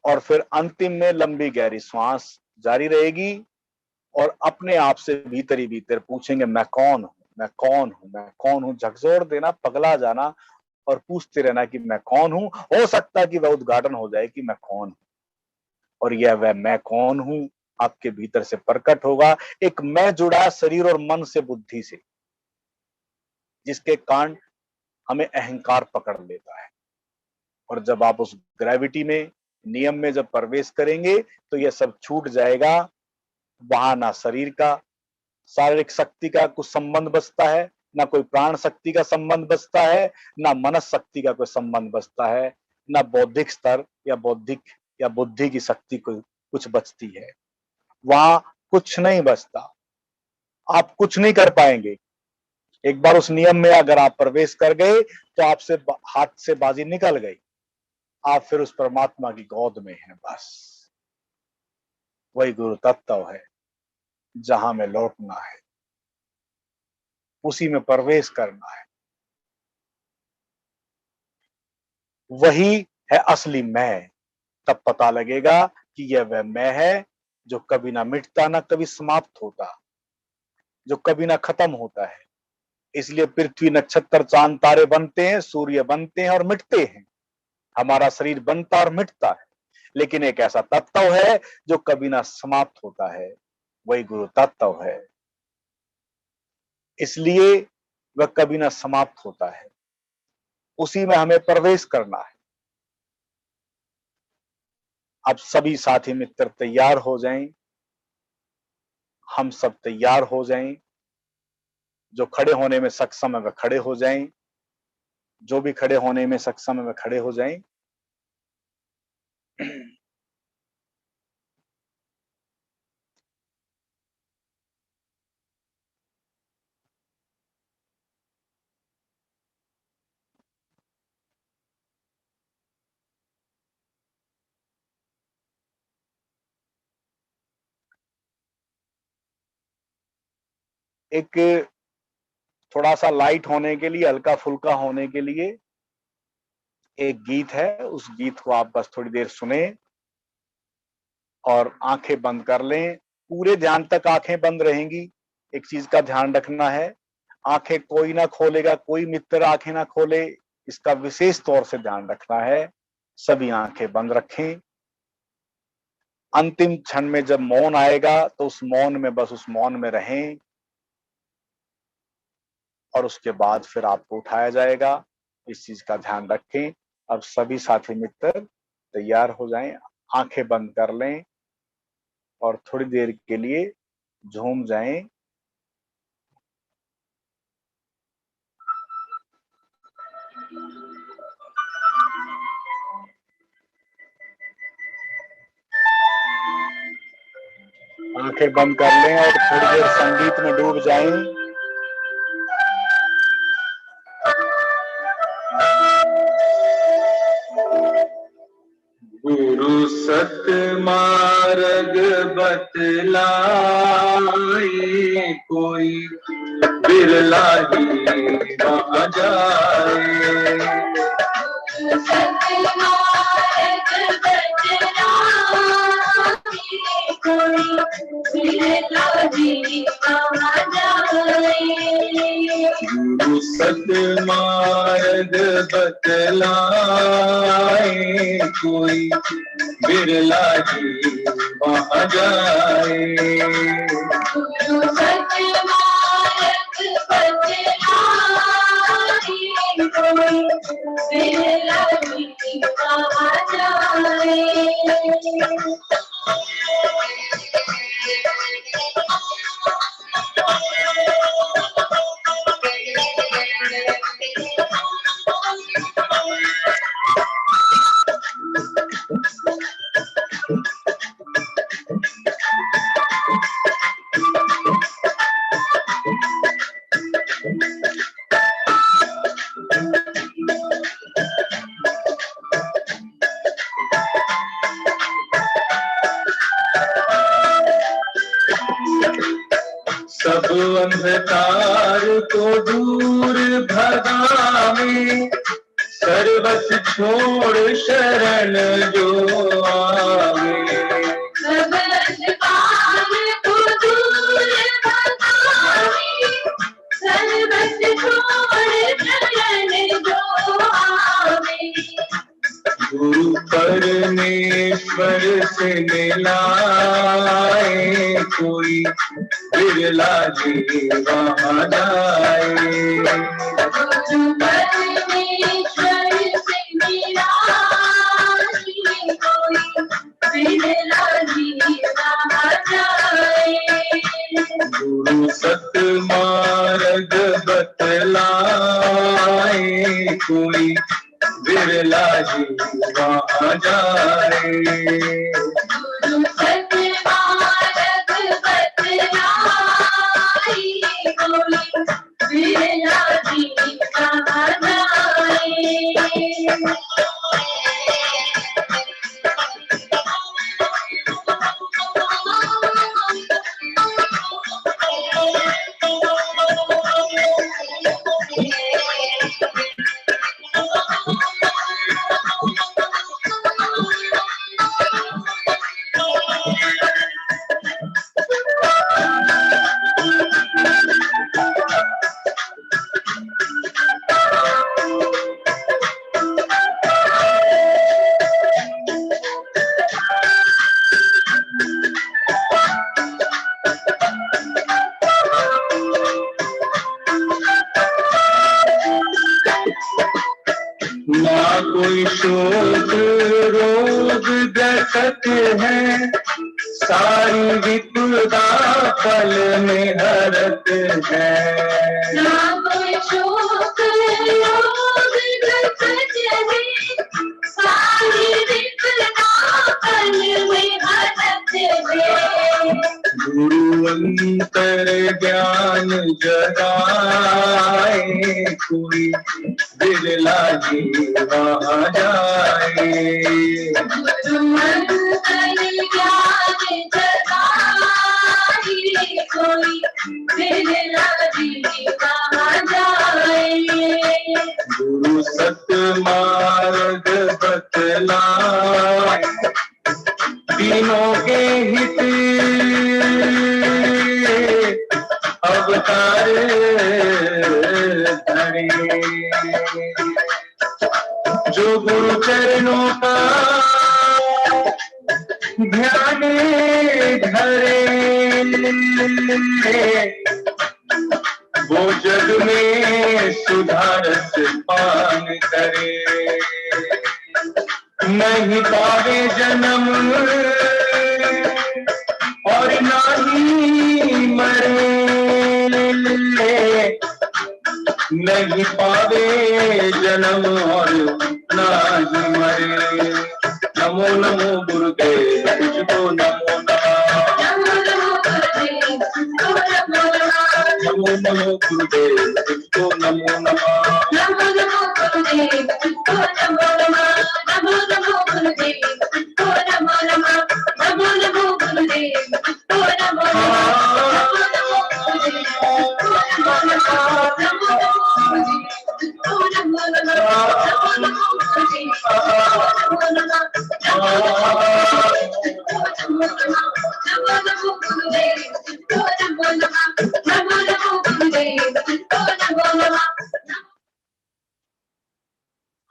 और फिर अंतिम में लंबी गहरी श्वास जारी रहेगी और अपने आप से भीतर ही भीतर पूछेंगे, मैं कौन हूं, मैं कौन हूं, मैं कौन हूं। झकझोर देना, पगला जाना और पूछते रहना कि मैं कौन हूं। हो सकता है कि वह उद्घाटन हो जाए कि मैं कौन हूं, और यह वह मैं कौन हूं आपके भीतर से प्रकट होगा। एक मैं जुड़ा है शरीर और मन से, बुद्धि से, जिसके कारण हमें अहंकार पकड़ लेता है। और जब आप उस ग्रेविटी में, नियम में जब प्रवेश करेंगे तो यह सब छूट जाएगा। वहां ना शरीर का, शारीरिक शक्ति का कुछ संबंध बचता है, ना कोई प्राण शक्ति का संबंध बचता है, ना मनस शक्ति का कोई संबंध बचता है, ना बौद्धिक स्तर या बौद्धिक या बुद्धि की शक्ति को कुछ बचती है। वहां कुछ नहीं बचता, आप कुछ नहीं कर पाएंगे। एक बार उस नियम में अगर आप प्रवेश कर गए तो आपसे हाथ से बाजी निकल गई, आप फिर उस परमात्मा की गोद में हैं। बस वही गुरु तत्व है जहां में लौटना है, उसी में प्रवेश करना है। वही है असली मैं। तब पता लगेगा कि यह वह मैं है जो कभी ना मिटता, ना कभी समाप्त होता, जो कभी ना खत्म होता है। इसलिए पृथ्वी, नक्षत्र, चांद, तारे बनते हैं, सूर्य बनते हैं और मिटते हैं, हमारा शरीर बनता और मिटता है, लेकिन एक ऐसा तत्व है जो कभी ना समाप्त होता है, वही गुरु तत्व है। इसलिए वह कभी ना समाप्त होता है, उसी में हमें प्रवेश करना है। अब सभी साथी मित्र तैयार हो जाएं, हम सब तैयार हो जाएं। जो खड़े होने में सक्षम है वह खड़े हो जाएं, जो भी खड़े होने में सक्षम है वह खड़े हो जाएं। एक थोड़ा सा लाइट होने के लिए, हल्का फुल्का होने के लिए एक गीत है, उस गीत को आप बस थोड़ी देर सुने और आंखें बंद कर लें। पूरे ध्यान तक आंखें बंद रहेंगी। एक चीज का ध्यान रखना है, आंखें कोई ना खोलेगा, कोई मित्र आंखें ना खोले, इसका विशेष तौर से ध्यान रखना है। सभी आंखें बंद रखें। अंतिम क्षण में जब मौन आएगा तो उस मौन में, बस उस मौन में रहें और उसके बाद फिर आपको उठाया जाएगा। इस चीज का ध्यान रखें। अब सभी साथी मित्र तैयार हो जाएं, आंखें बंद कर लें और थोड़ी देर के लिए झूम जाएं। आंखें बंद कर लें और थोड़ी देर संगीत में डूब जाएं। गुरु सतमार्ग बतलाए, कोई बिरला ही वहाँ जाए। सतमार्ग बतलाए, कोई बिरला ही वहाँ जाए। गुरु सतमार्ग बतलाए, कोई बिरला ही वहाँ जाए। गुरु सतमार्ग बतलाए, कोई बिरला ही वहाँ जाए। सब अंधकार को दूर भगावे, सर्वस छोड़ शरण जो आवे। सब अंधकार को दूर भगावे, सर्वस छोड़ शरण जो आवे। गुरु परमेश्वर से मिलाए, कोई बिरला जी वहाँ जाए। गुरु परमेश्वर से मिलाए, कोई बिरला जी वहाँ जाए। गुरु सतमार्ग बतलाए, कोई बिरला जी वहाँ जाए। गुरु सतमार्ग बतलाए, कोई बिरला जी वहाँ जाए। ना कोई शोक रोग ग्रस्त है, सारी विपदा पल में हरत है। ना कोई शोक रोग ग्रस्त है, सारी विपदा पल में हरत है। गुरु अंतर ज्ञान जगाए, कोई बिरला जी वहाँ जाए। गुरु अंतर ज्ञान जगाए, कोई बिरला जी वहाँ जाए। गुरु सतमार्ग बतलाए, तीनों के हित अवतार धरे। जो गुरु चरणों का ध्यान धरे, वो जग में सुधारस पान करे। नहीं पावे जन्म और ना ही मरे, नहीं पावे जन्म और ना ही मरे। नमो नमो गुरुदेव तुझको नमो नमः। नमो नमो गुरुदेव तुझको नमो नमः। नमो नमो गुरुदेव तुझको नमो नमः। नमो नमो गुरुदेव तुझको नमो नमः। नमो नमो गुरुदेव तुझको नमो नमः। नमो नमो गुरुदेव तुझको नमो नमः। नमो नमो गुरुदेव तुझको नमो नमः। नमो नमो गुरुदेव तुझको नमो नमः। नमो नमो गुरुदेव तुझको नमो नमः।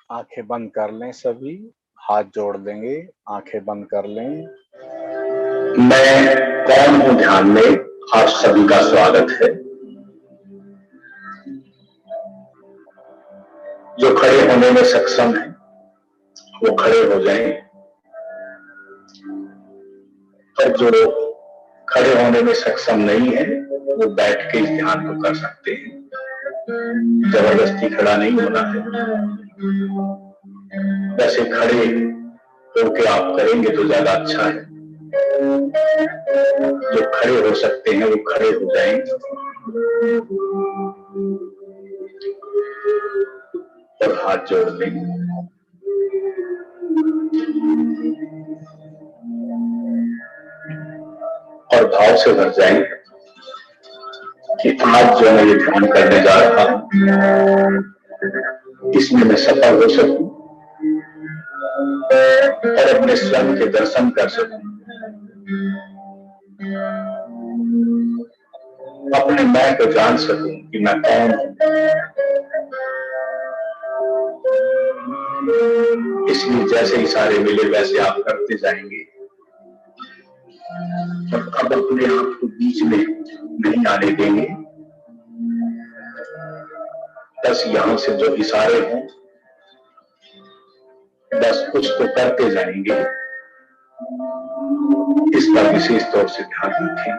आंखें बंद कर लें सभी, हाथ जोड़ देंगे, आंखें बंद कर लें। मैं कौन हूं ध्यान में आप सभी का स्वागत है। जो खड़े होने में सक्षम है वो खड़े हो जाएं, और जो खड़े होने में सक्षम नहीं है वो बैठ के इस ध्यान को कर सकते हैं। जबरदस्ती खड़ा नहीं होना है। वैसे खड़े होके आप करेंगे तो ज्यादा अच्छा है। जो खड़े हो सकते हैं वो खड़े हो जाएंगे और हाथ जोड़ देंगे। और भाव से भर जाएंगे। कि आज जो मैं ये ध्यान करने जा रहा हूं, इसमें मैं सफल हो सकूं और अपने स्वयं के दर्शन कर सकूं, अपने मैं को जान सकूं कि मैं कौन हूं। इसलिए जैसे इशारे मिले वैसे आप करते जाएंगे और अब अपने आप को बीच में नहीं आने देंगे। बस यहां से जो इशारे हों बस कुछ तो करते जाएंगे, इस पर विशेष तौर से ध्यान रखें।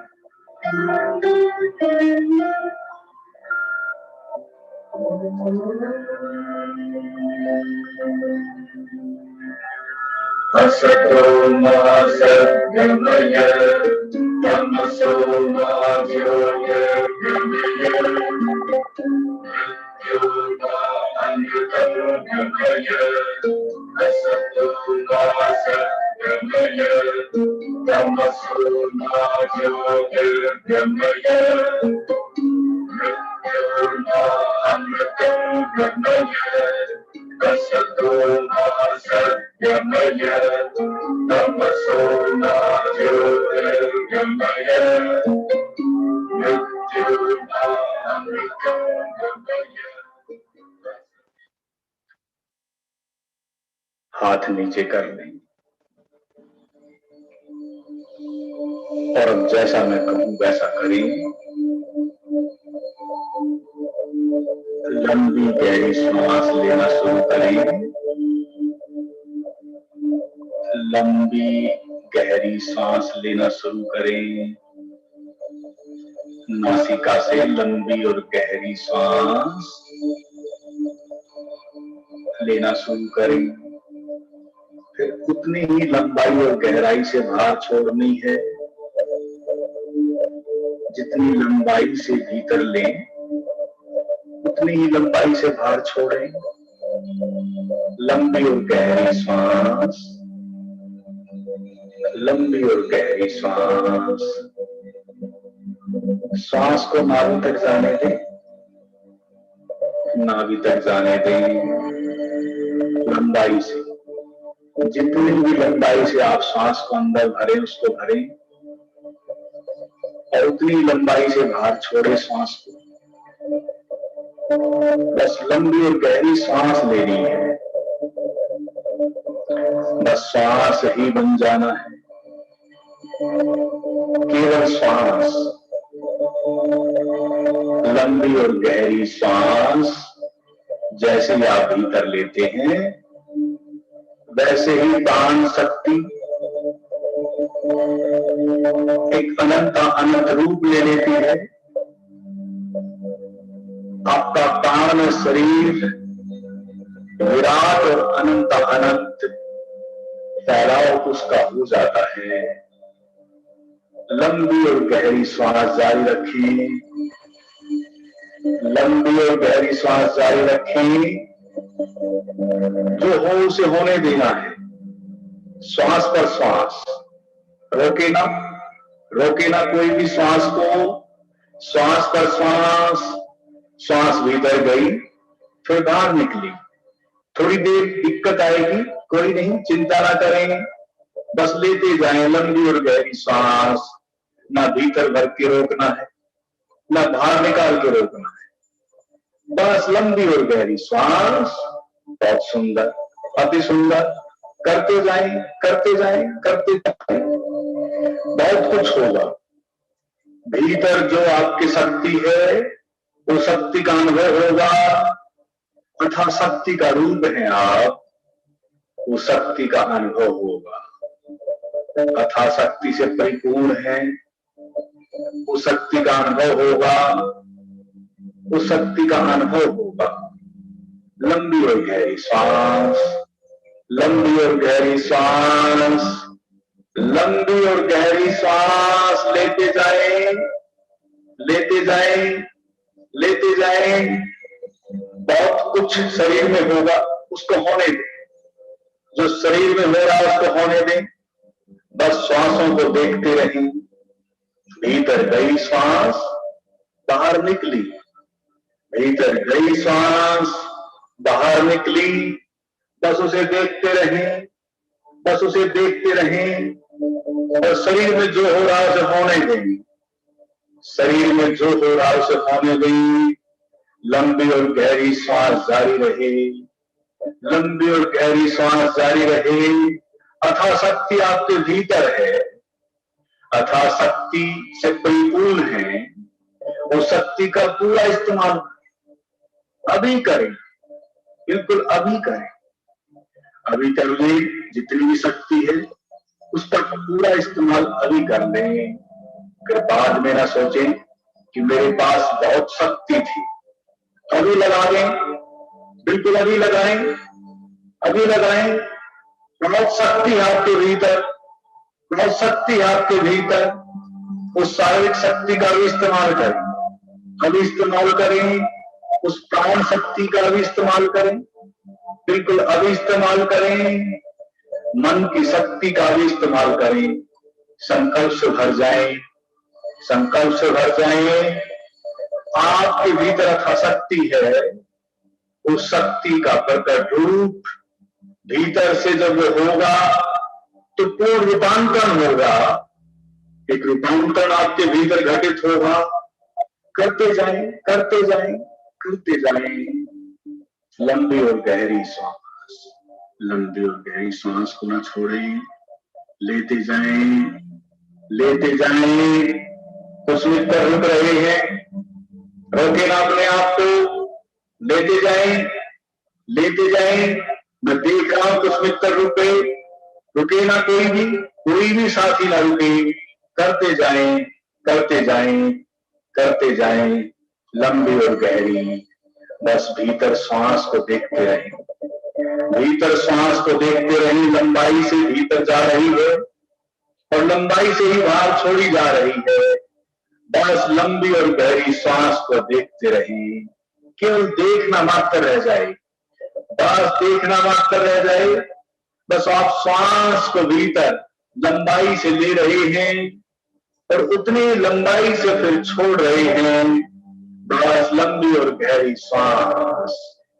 असतो मा सद्गमय तमसो मा ज्योतिर्गमय मृत्योर्मा अमृतंगमय। असतो मा सद्गमय तमसो मा ज्योतिर्गमय मृत्योर्मा अमृतंगमय। असतो मा सद्गमय तमसो मा ज्योतिर्गमय मृत्योर्मा अमृतंगमय। हाथ नीचे कर लें और अब जैसा मैं कहूं वैसा करें। लंबी गहरी सांस लेना शुरू करें। लंबी गहरी सांस लेना शुरू करें। नासिका से लंबी और गहरी सांस लेना शुरू करें। फिर उतनी ही लंबाई और गहराई से बाहर छोड़नी है जितनी लंबाई से भीतर लें, उतनी ही लंबाई से बाहर छोड़ें। लंबी और गहरी सांस, लंबी और गहरी सांस। सांस को नाभि तक जाने दें, नाभि तक जाने दें लंबाई से। जितनी भी लंबाई से आप सांस को अंदर भरें उसको भरें और उतनी लंबाई से बाहर छोड़े सांस को। बस लंबी और गहरी सांस लेनी है, बस सांस ही बन जाना है, केवल सांस। लंबी और गहरी सांस जैसे ही आप भीतर लेते हैं वैसे ही प्राण शक्ति एक अनंत रूप ले लेती है। आपका प्राण शरीर विराट और अनंत फैलाव उसका हो जाता है। लंबी और गहरी श्वास जारी रखें, लंबी और गहरी श्वास जारी रखें। जो हो उसे होने देना है, श्वास पर श्वास, रोके ना, रोके ना कोई भी श्वास को। श्वास पर श्वास, श्वास भीतर गई फिर बाहर निकली। थोड़ी देर दिक्कत आएगी, कोई नहीं, चिंता ना करें, बस लेते जाएं लंबी और गहरी सांस। ना भीतर भर के रोकना है, ना बाहर निकाल के रोकना है, बस लंबी और गहरी सांस। बहुत सुंदर, अति सुंदर। करते जाएं, करते जाएं, करते जाएं, बहुत कुछ होगा। भीतर जो आपकी शक्ति है वो शक्ति का अनुभव होगा। अथा शक्ति का रूप है आप, वो शक्ति का अनुभव होगा। अथा शक्ति से परिपूर्ण है, वो शक्ति का अनुभव होगा, वो शक्ति का अनुभव होगा। लंबी और गहरी सांस, लंबी और गहरी सांस, लंबी और गहरी सांस लेते जाएं, लेते जाएं, लेते जाएं। बहुत कुछ शरीर में होगा, उसको होने दें। जो शरीर में हो रहा है उसको होने दें, बस श्वासों को देखते रहें। भीतर गई सांस, बाहर निकली, भीतर गई सांस, बाहर निकली, बस उसे देखते रहें, बस उसे देखते रहें और शरीर में जो हो रहा है उसे होने दें, शरीर में जो हो रहा है उसे होने दें। लंबी और गहरी सांस जारी रहे, लंबी और गहरी सांस जारी रहे। अथाह शक्ति आपके भीतर है, अथाह शक्ति से परिपूर्ण है। वो शक्ति का पूरा इस्तेमाल अभी करें, बिल्कुल अभी करें, अभी कर लें। जितनी भी शक्ति है उसका पूरा इस्तेमाल अभी कर लें। फिर बाद में ना सोचें कि मेरे पास बहुत शक्ति थी। अभी लगा दें, बिल्कुल अभी लगाएं, अभी लगाएं। बहुत शक्ति है आपके भीतर, बहुत शक्ति है आपके भीतर। उस शारीरिक शक्ति का भी इस्तेमाल करें, अभी इस्तेमाल करें। उस प्राण शक्ति का भी इस्तेमाल करें, बिल्कुल अभी इस्तेमाल करें। मन की शक्ति का भी इस्तेमाल करें। संकल्प से भर जाएं, संकल्प से भर जाएं। आपके भीतर अथाह शक्ति है, उस शक्ति का प्रकट रूप भीतर से जब वो होगा तो पूर्ण रूपांतरण होगा। एक रूपांतरण आपके भीतर घटित होगा। करते जाएं, करते जाएं, करते जाएं। लंबी और गहरी सांस, लंबी और गहरी सांस को न छोड़ें। लेते जाएं, लेते जाएं। कुछ मिनट तक रुक रहे हैं, रोके ना अपने आप को। लेते जाएं, लेते जाएं। मैं देख रहा हूं कुछ मिनट तक रुके, रुके ना कोई भी साथी ना रुके। करते जाएं, करते जाएं, करते जाएं। लंबी और गहरी, बस भीतर श्वास को देखते रहें, भीतर श्वास को देखते रहें। लंबाई से भीतर जा रही है और लंबाई से ही बाहर छोड़ी जा रही है। बस लंबी और गहरी श्वास को देखते रहें। केवल देखना मात्र रह जाए, बस देखना मात्र रह जाए। बस आप श्वास को भीतर लंबाई से ले रहे हैं और उतनी लंबाई से फिर छोड़ रहे हैं। बस लंबी और गहरी श्वास,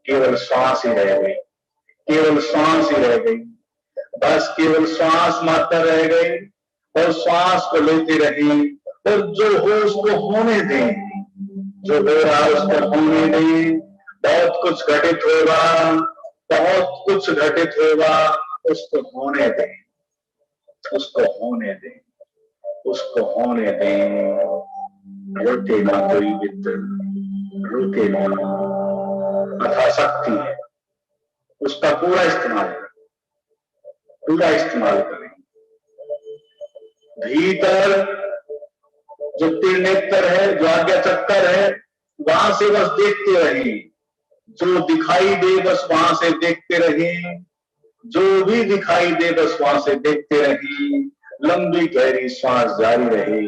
केवल श्वास ही रह गई, केवल श्वास ही रह गई। बस केवल श्वास मात्र रह गई और श्वास को लेते रहें और जो हो उसको होने दें, जो हो रहा है उसको होने दें। बहुत कुछ घटित होगा, बहुत कुछ घटित होगा, उसको होने दें, उसको होने दें, उसको होने दें। रुके ना कोई मित्र, रुके ना। अथाह शक्ति है, उसका पूरा इस्तेमाल करें, पूरा इस्तेमाल करें। भीतर जो त्रिनेत्र है, जो आज्ञा चक्कर है, वहां से बस देखते रहें। जो दिखाई दे बस वहां से देखते रहें, जो भी दिखाई दे बस वहां से देखते रहें। लंबी गहरी श्वास जारी रहे,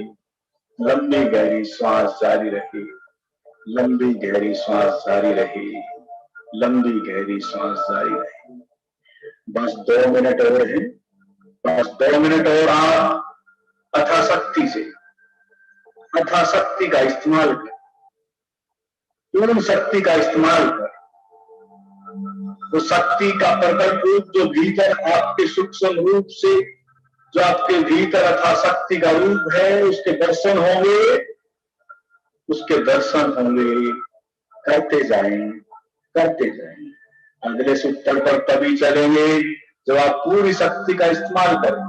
लंबी गहरी श्वास जारी रहे, लंबी गहरी श्वास जारी रहे, लंबी गहरी श्वास जारी रहे। बस 2 मिनट और है, बस 2 मिनट और। आप अथाह शक्ति से, अथाह शक्ति का इस्तेमाल कर, पूर्ण शक्ति का इस्तेमाल कर। वो शक्ति का प्रकट रूप जो भीतर आपके सूक्ष्म रूप से, जो आपके भीतर अथाह शक्ति का रूप है, उसके दर्शन होंगे, उसके दर्शन होंगे। करते जाएं, करते जाएं। अगले सूत्र पर तभी चलेंगे जब आप पूरी शक्ति का इस्तेमाल करें,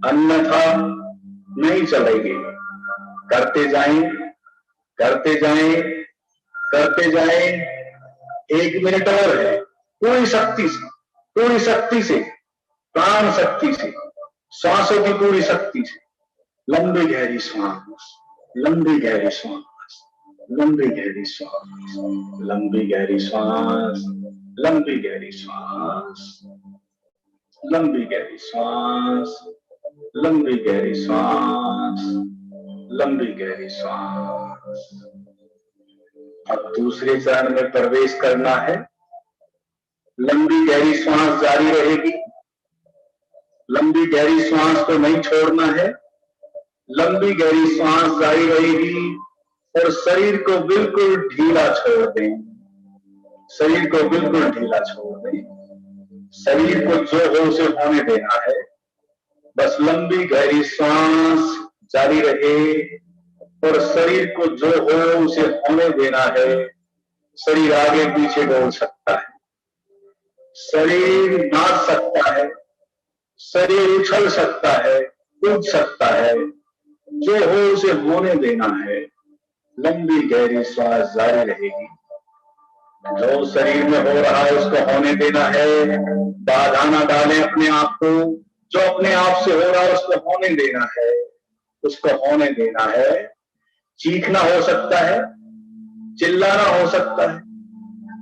अन्यथा नहीं चलेंगे। करते जाएं, करते जाएं, करते जाएं। 1 मिनट और है। पूरी शक्ति से, पूरी शक्ति से, प्राण शक्ति से, श्वासों की पूरी शक्ति से। लंबी गहरी श्वास, लंबी गहरी श्वास, लंबी गहरी श्वास, लंबी गहरी श्वास, लंबी गहरी श्वास, लंबी गहरी श्वास, लंबी गहरी श्वास, लंबी गहरी श्वास। अब दूसरे चरण में प्रवेश करना है। लंबी गहरी श्वास जारी रहेगी, लंबी गहरी श्वास को नहीं छोड़ना है। लंबी गहरी श्वास जारी रहेगी और शरीर को बिल्कुल ढीला छोड़ दें। शरीर को बिल्कुल ढीला छोड़ दें। शरीर को जो हो उसे होने देना है। बस लंबी गहरी सांस जारी रहे और शरीर को जो हो उसे होने देना है। शरीर आगे पीछे डोल सकता है, शरीर नाच सकता है, शरीर उछल सकता है, कूद सकता है। जो हो उसे होने देना है। लंबी गहरी सांस जारी रहेगी। जो शरीर में हो रहा है उसको होने देना है। बाधा ना डालें अपने आप को। जो अपने आप से हो रहा है उसको होने देना है, उसको होने देना है। चीखना हो सकता है, चिल्लाना हो सकता है,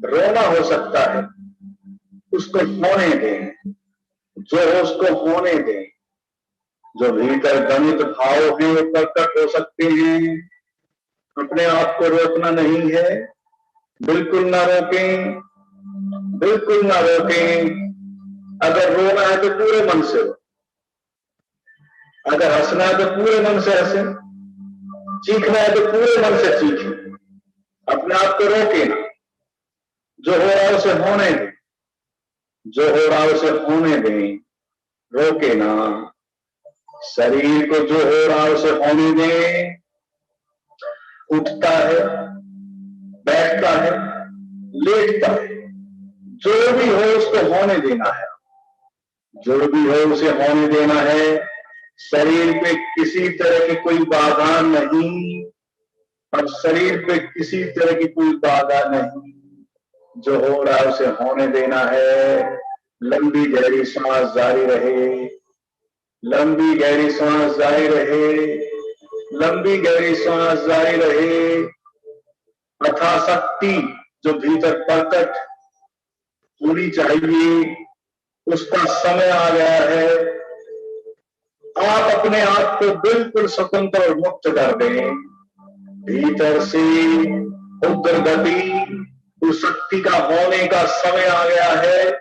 रोना हो सकता है, उसको होने दें। जो हो उसको होने दें। जो भीतर गणित भाव है वो प्रकट हो सकते हैं। अपने आप को रोकना नहीं है। बिल्कुल ना रोकें, बिल्कुल ना रोकें। अगर रोना है तो पूरे मन से रो, अगर हंसना है तो पूरे मन से हंसे, चीखना है तो पूरे मन से चीखें। अपने आप को रोके ना। जो हो रहा है उसे होने दें, जो हो रहा है उसे होने दें। रोके ना। शरीर को जो हो रहा है उसे होने दें। उठता है, बैठता है, लेटता है, जो भी हो उसको होने देना है। जो भी हो उसे होने देना है। शरीर पे किसी तरह की कोई बाधा नहीं, और शरीर पे किसी तरह की कोई बाधा नहीं। जो हो रहा है उसे होने देना है। लंबी गहरी सांस जारी रहे, लंबी गहरी सांस जारी रहे, लंबी गहरी सांस जारी रहे। अथा शक्ति जो भीतर प्रकट होनी चाहिए उसका समय आ गया है। आप अपने आप को बिल्कुल स्वतंत्र और मुक्त कर दें। भीतर से उग्र गति उस शक्ति का होने का समय आ गया है।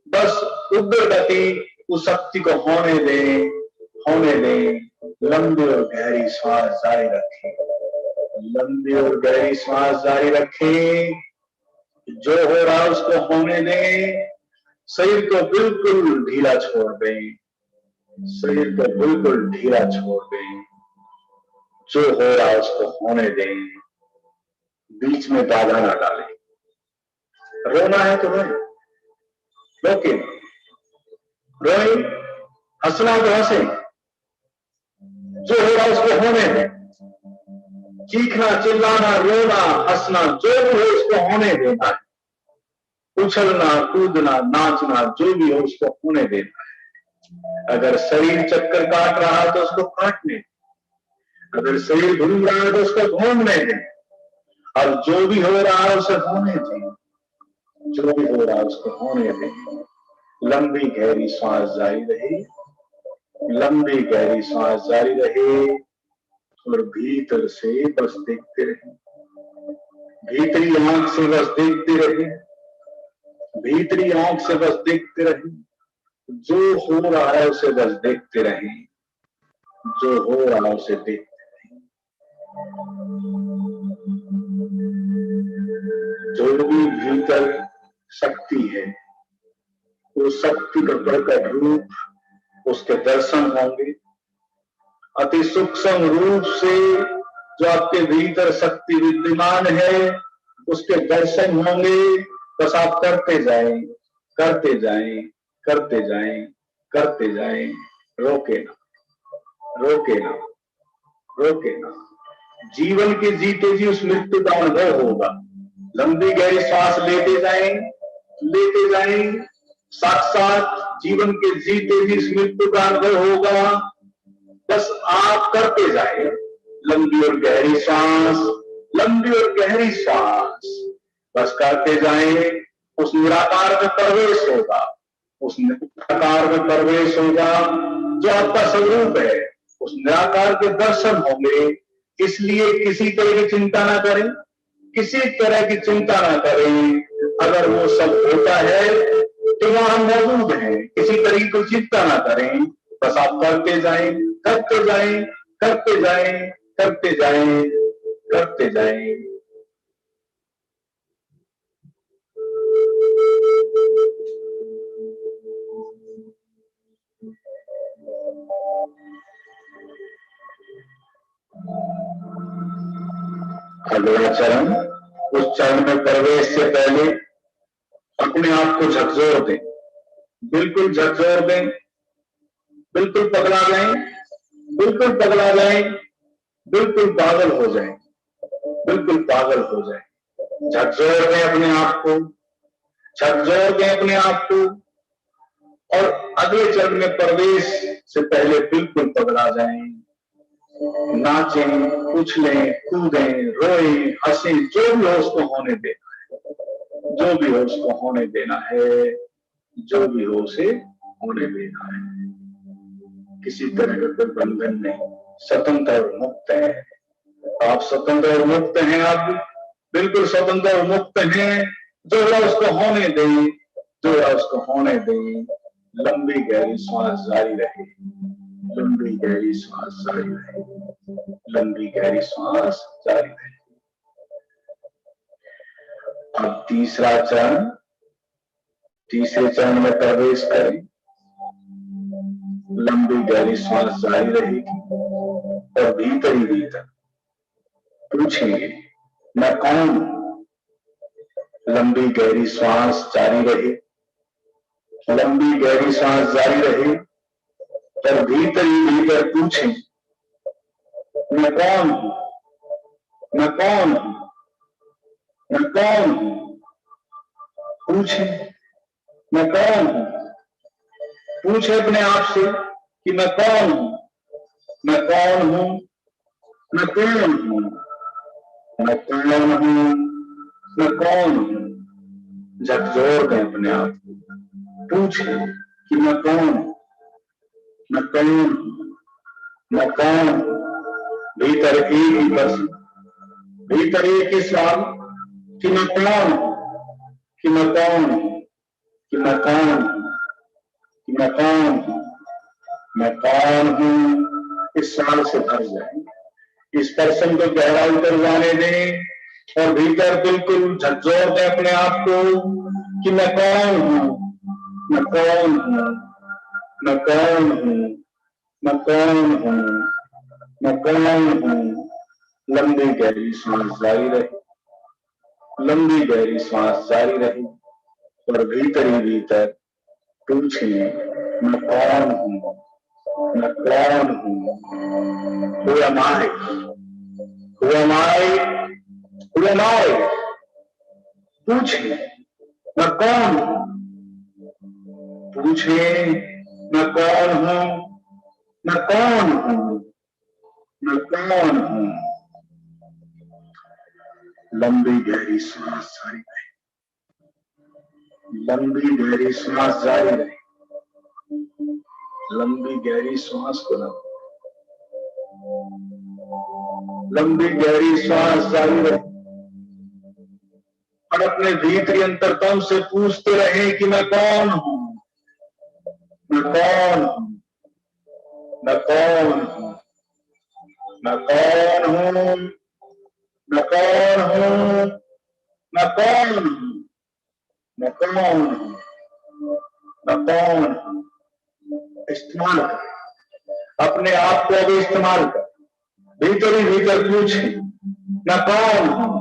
बस उग्र गति उस शक्ति को होने दें, होने दें। लंबी और गहरी सांस जारी रखें, लंबी और गहरी सांस जारी रखें। जो हो रहा है उसको होने दें। शरीर को बिल्कुल ढीला छोड़ दें, शरीर को बिल्कुल ढीला छोड़ दें। जो हो रहा है उसको होने दें। बीच में बाधा ना डालें। रोना है तो रोए, रोके, रोए। हंसना तो हंसे। जो हो रहा है उसको होने दें। चीखना, चिल्लाना, रोना, हंसना, जो भी हो उसको होने देना है। उछलना, कूदना, नाचना, जो भी हो उसको होने देना है। अगर शरीर चक्कर काट रहा है तो उसको काटने दें। अगर शरीर घूम रहा है तो उसको घूमने दें। और जो भी हो रहा है उसे होने दें। जो भी हो रहा है उसको होने दें। लंबी गहरी सांस जारी रहे, लंबी गहरी सांस जारी रहे। और भीतर से बस देखते रहे, भीतरी आंख से बस देखते रहे, भीतरी आंख से बस देखते रहे। जो हो रहा है उसे बस देखते रहे, जो हो रहा है उसे देखते रहे। जो भी भीतर शक्ति है उस शक्ति का प्रकट रूप उसके दर्शन होंगे। अति सूक्ष्म रूप से जो आपके भीतर शक्ति विद्यमान है उसके दर्शन होंगे। बस आप करते जाएं, करते जाएं, करते जाएं, करते जाएं। रोके ना, रोके ना, रोके ना। जीवन के जीते जी उस मृत्यु का अनुभव होगा। लंबी गहरी सांस लेते जाएं, लेते जाएं। साक्षात जीवन के जीते जी इस मृत्यु का अनुभव होगा। बस आप करते जाएं। लंबी और गहरी सांस, लंबी और गहरी सांस। बस करते जाएं। उस निराकार में प्रवेश होगा, उस निराकार में प्रवेश होगा जो आपका स्वरूप है। उस निराकार के दर्शन होंगे। इसलिए किसी तरह की चिंता ना करें, किसी तरह की चिंता ना करें। अगर वो सब होता है तो वहां हम मौजूद हैं। किसी तरह की कोई चिंता ना करें। बस आप करते जाएं, करते जाएं, करते जाएं, करते जाएं। करते जाएं। अगला चरण, उस चरण में प्रवेश से पहले अपने आप को झकझोर दें, बिल्कुल झकझोर दें, बिल्कुल पगला जाएं, बिल्कुल पगला जाएं, बिल्कुल पागल हो जाएं, बिल्कुल पागल हो जाएं। झकझोर दें अपने आप को, झकझोर दें अपने आप को, और अगले चरण में प्रवेश से पहले बिल्कुल पगला जाएं। नाचें, उछलें, कूदें, रोएं, हंसें, जो भी हो उसको होने देना है, जो भी हो उसको होने देना है, जो भी हो उसे होने देना है। किसी तरह का कोई बंधन नहीं, स्वतंत्र और मुक्त है। आप स्वतंत्र और मुक्त हैं, आप बिल्कुल स्वतंत्र और मुक्त हैं। जो है उसको होने दें, जो है उसको होने दें। लंबी गहरी सांस जारी रहे, लंबी गहरी सांस जारी रहे, लंबी गहरी सांस जारी रहे। अब तीसरा चरण, तीसरे चरण में प्रवेश करें। लंबी गहरी सांस जारी रहेगी और भीतर ही भीतर पूछेंगे, मैं कौन हूं? लंबी गहरी सांस जारी रहे, लंबी गहरी सांस जारी रहे और भीतर ही भीतर पूछें, मैं कौन हूं? मैं कौन हूं? मैं कौन हूं? पूछें, मैं कौन हूं? पूछे अपने आप से कि मैं कौन हूं? मैं कौन हूं? मैं कौन हूं? मैं कौन हूं? मैं कौन हूं? झकझोर दें अपने आप को, पूछे कि मैं कौन हूं? मैं कौन हूं? मैं कौन हूं? भीतर एक ही प्रश्न, भीतर एक ही सवाल कि मैं कौन हूं? कि मैं कौन हूं? कि मैं कौन हूं? कि मैं कौन हूं? मैं कौन हूं? इस सवाल से भर जाए, इस प्रश्न को गहराई पर जाने दें और भीतर बिल्कुल झकझोर दें अपने आप को कि मैं कौन हूं? मैं कौन हूं? मैं कौन हूं? मैं कौन हूं? मैं कौन हूं? लंबी गहरी सांस जारी रहे, लंबी गहरी सांस जारी रहे और भीतर ही भीतर पूछिए, मैं कौन हूं? मैं कौन हूं? Who am I? Who am I? Who am I? पूछिए, मैं कौन हूं? पूछिए, मैं कौन हूं? मैं कौन हूं? मैं कौन हूं? लंबी गहरी सांस जारी रहे, लंबी गहरी सांस जारी रहे, लंबी गहरी सांस को लो, लंबी गहरी सांस जारी रहे और अपने भीतरी अंतर्तम से पूछते रहे कि मैं कौन हूं? मैं कौन हूं? मैं कौन हूं? मैं कौन हूं? मैं कौन हूं? मैं कौन हूं? मैं कौन हूं? मैं कौन हूं? इस्तेमाल कर, अपने आप को भी इस्तेमाल कर, भीतर ही भीतर पूछे, मैं कौन हूं?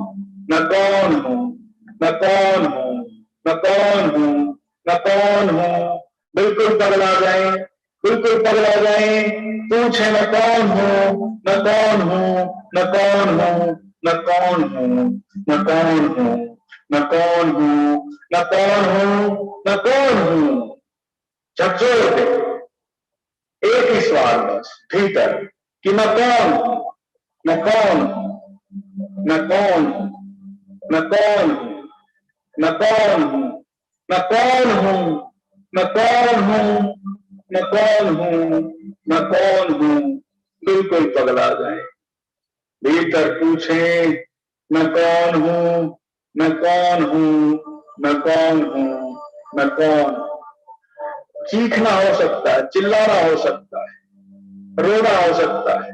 मैं कौन हूं? मैं कौन हूं? मैं कौन हूं? मैं कौन हूं? बिल्कुल पगला जाए, बिल्कुल पगला जाए, पूछे मैं कौन हूं? मैं कौन हूं? मैं कौन हूं? मैं कौन हूं? मैं कौन हूं? मैं कौन हूं? मैं कौन हूं? मैं कौन हूं? झकझोर दे एक ही सवाल बस भीतर कि मैं कौन हूं? मैं कौन हूं? मैं कौन हूं? मैं कौन हूं? मैं कौन हूं? मैं कौन हूं? मैं कौन हूं? मैं कौन हूं? मैं कौन हूं? बिल्कुल पगला जाए, भीतर पूछे, मैं कौन हूं? मैं कौन हूं? मैं कौन हूं? मैं कौन हूं? चीखना हो सकता है, चिल्लाना हो सकता है, रोना हो सकता है,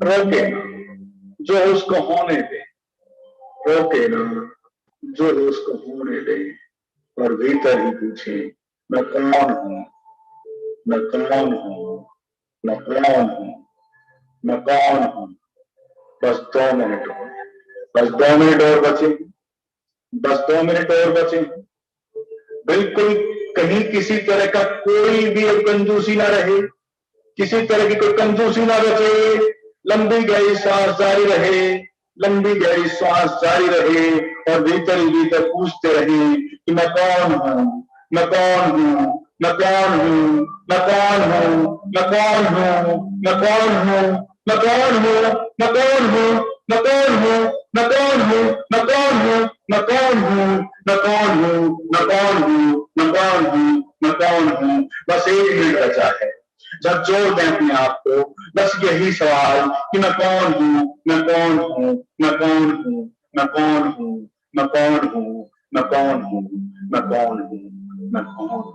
रोके, जो उसको होने दे, रोके ना, जो उसको होने दे। और भीतर ही पूछे, मैं कौन हूं, मैं कौन हूं, मैं कौन हूं, मैं कौन हूं। बस 2 मिनट और, बस 2 मिनट और बचे, बस 2 मिनट और बचे। बिल्कुल कहीं किसी तरह का कोई भी कंजूसी ना रहे, किसी तरह की कोई कंजूसी ना बचे। लंबी गहरी सांस जारी रहे, लंबी गहरी सांस जारी रहे और भीतर ही भीतर पूछते रहे कि मैं कौन हूं, मैं कौन हूं, मैं कौन हूं, मैं कौन हूं, मैं कौन हूं, मैं कौन हूं, मैं कौन हूं, मैं कौन हूं, मैं कौन हूं, मैं कौन हूं, मैं कौन हूं, मैं कौन हूं, मैं कौन हूं, मैं कौन हूं, मैं कौन हूं, मैं कौन हूं। बस 1 मिनट बचा है। जब जोड़ दें अपने आप को, बस यही सवाल कि मैं कौन हूं, मैं कौन हूं, मैं कौन हूं, मैं कौन हूं, मैं कौन हूं, मैं कौन हूं, मैं कौन हूं, मैं कौन हूं।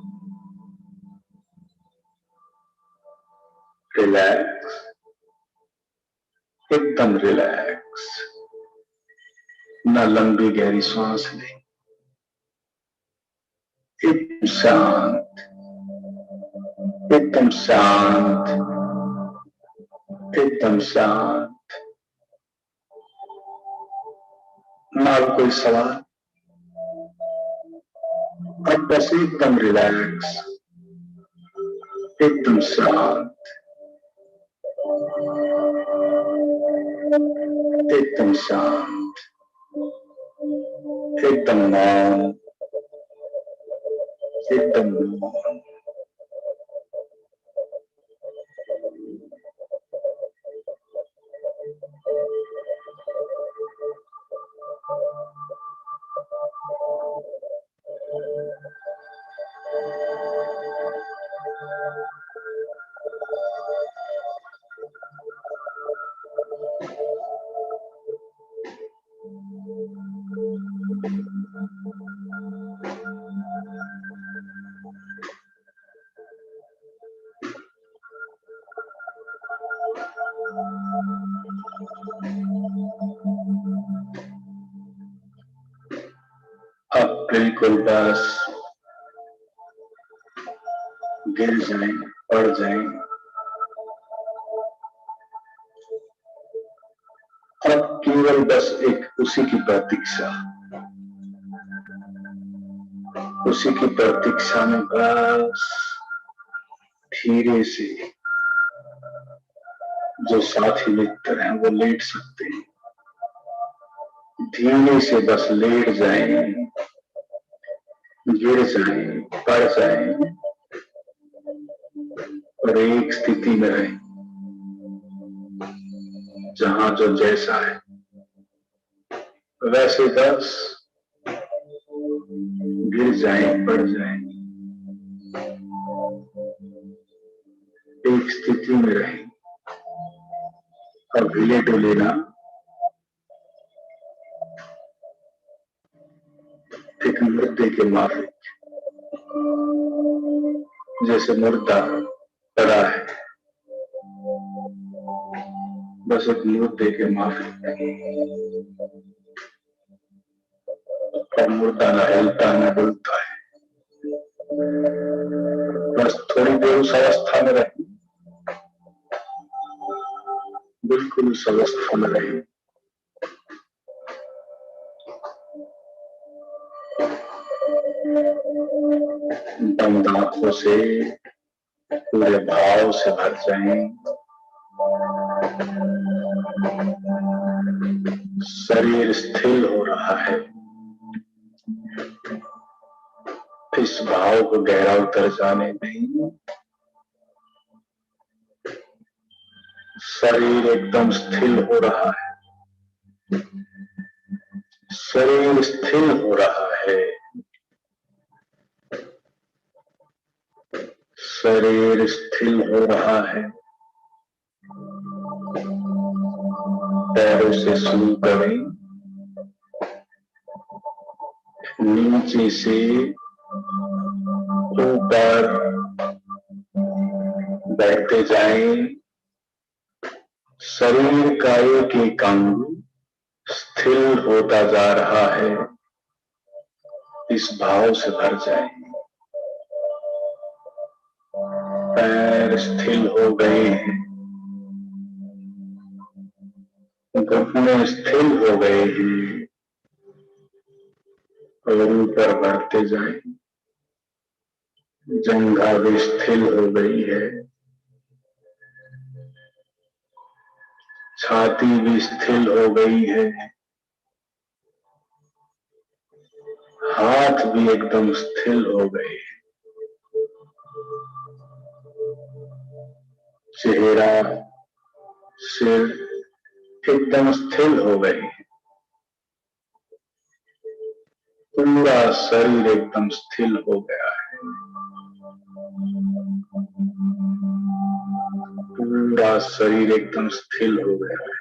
रिलैक्स, एकदम रिलैक्स, ना लंबी गहरी सांस लें, एकदम शांत, एकदम शांत, एकदम शांत। ना कोई सवाल, अब बस एकदम रिलैक्स, एकदम शांत, एकदम शांत, एकदम मौन, एकदम मौन। अब बिल्कुल बस गिर जाएं, पड़ जाएं। अब केवल बस एक उसी की प्रतीक्षा, उसी की प्रतीक्षा में बस धीरे से जो साथी मित्र हैं वो लेट सकते हैं, धीरे से बस लेट जाएं, गिर जाएं, पड़ जाएं और एक स्थिति में रहें जहां जो जैसा है वैसे बस गिर जाएं, पड़ जाएं, एक स्थिति में रहें और हिले डुले ना, एक मुर्दे के माफिक, जैसे मुर्दा पड़ा है, बस एक मुर्दे के माफिक, और मुर्दा न हिलता न डुलता है। बस थोड़ी देर उस अवस्था में रहे, बिल्कुल उस अवस्था में रहे। बंद आंखों से पूरे भाव से भर जाएं, शरीर स्थिर हो रहा है, इस भाव को गहरा उतर जाने दें। शरीर एकदम स्थिर हो रहा है, शरीर स्थिर हो रहा है, शरीर स्थिर हो रहा है। पैरों से शुरू करें, नीचे से ऊपर बढ़ते जाएं, शरीर का एक एक अंग स्थिर होता जा रहा है, इस भाव से भर जाए। पैर स्थिर हो गए हैं, घुटने स्थिर हो गए हैं और ऊपर बढ़ते जाए। जंघा भी स्थिर हो गई है, छाती भी स्थिर हो गई है, हाथ भी एकदम स्थिर हो गए, चेहरा सिर एकदम स्थिर हो गए, पूरा शरीर एकदम स्थिर हो गया है, पूरा शरीर एकदम स्थिर हो गया है।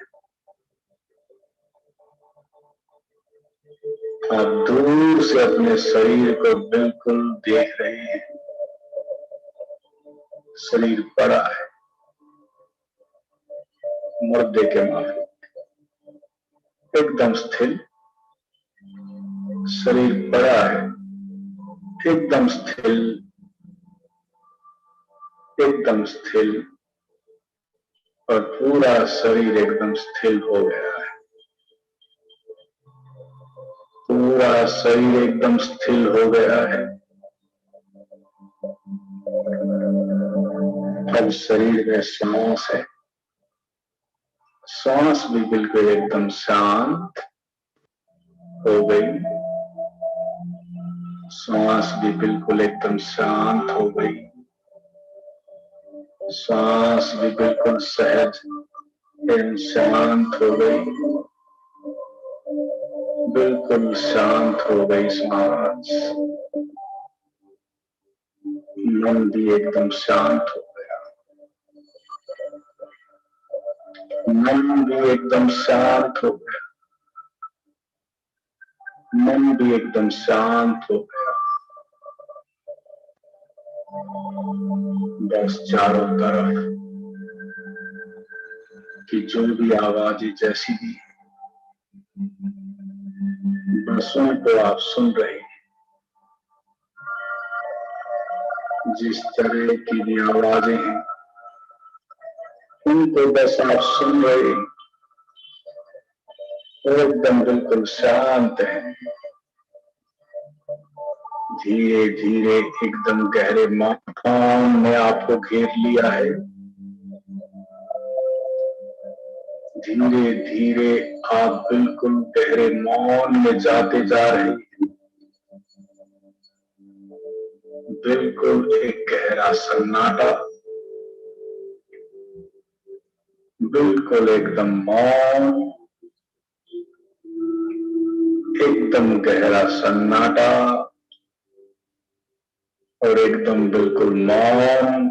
आप दूर से अपने शरीर को बिल्कुल देख रहे हैं। शरीर बड़ा है, मुर्दे के माफिक, एकदम स्थिर। शरीर बड़ा है, एकदम स्थिर, एकदम स्थिर, और पूरा शरीर एकदम स्थिर हो गया है। पूरा शरीर एकदम स्थिर हो गया है। अब शरीर में सांस है, सांस भी बिल्कुल एकदम शांत हो गई। सांस भी बिल्कुल एकदम शांत हो गई। सांस भी बिल्कुल सहज एवं शांत हो गई, बिल्कुल शांत हो गई सांस। मन भी एकदम शांत हो गया, मन भी एकदम शांत हो गया, मन भी एकदम शांत हो गया। बस चारों तरफ की जो भी आवाजें जैसी भी, बस उनको आप सुन रहे हैं। जिस तरह की भी आवाजें हैं उनको बस आप सुन रहे हैं, एकदम बिल्कुल शांत है। धीरे धीरे एकदम गहरे मौन ने आपको घेर लिया है। धीरे धीरे आप बिल्कुल गहरे मौन में जाते जा रहे हैं। बिल्कुल एक गहरा सन्नाटा, बिल्कुल एकदम मौन, एकदम गहरा सन्नाटा और एकदम बिल्कुल मौन,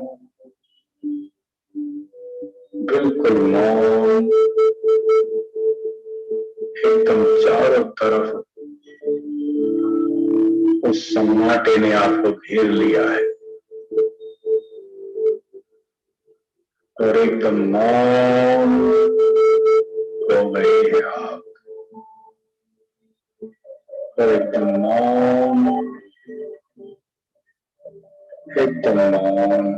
बिल्कुल मौन। एकदम चारों तरफ उस सन्नाटे ने आपको घेर लिया है और एकदम मौन हो गए हैं आप, और एकदम मौन, एकदम मौन।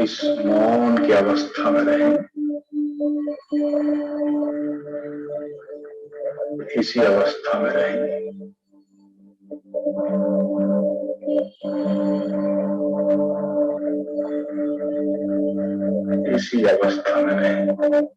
इस मौन की अवस्था में रहें, इसी अवस्था में रहें। इसी अवस्था में रहें।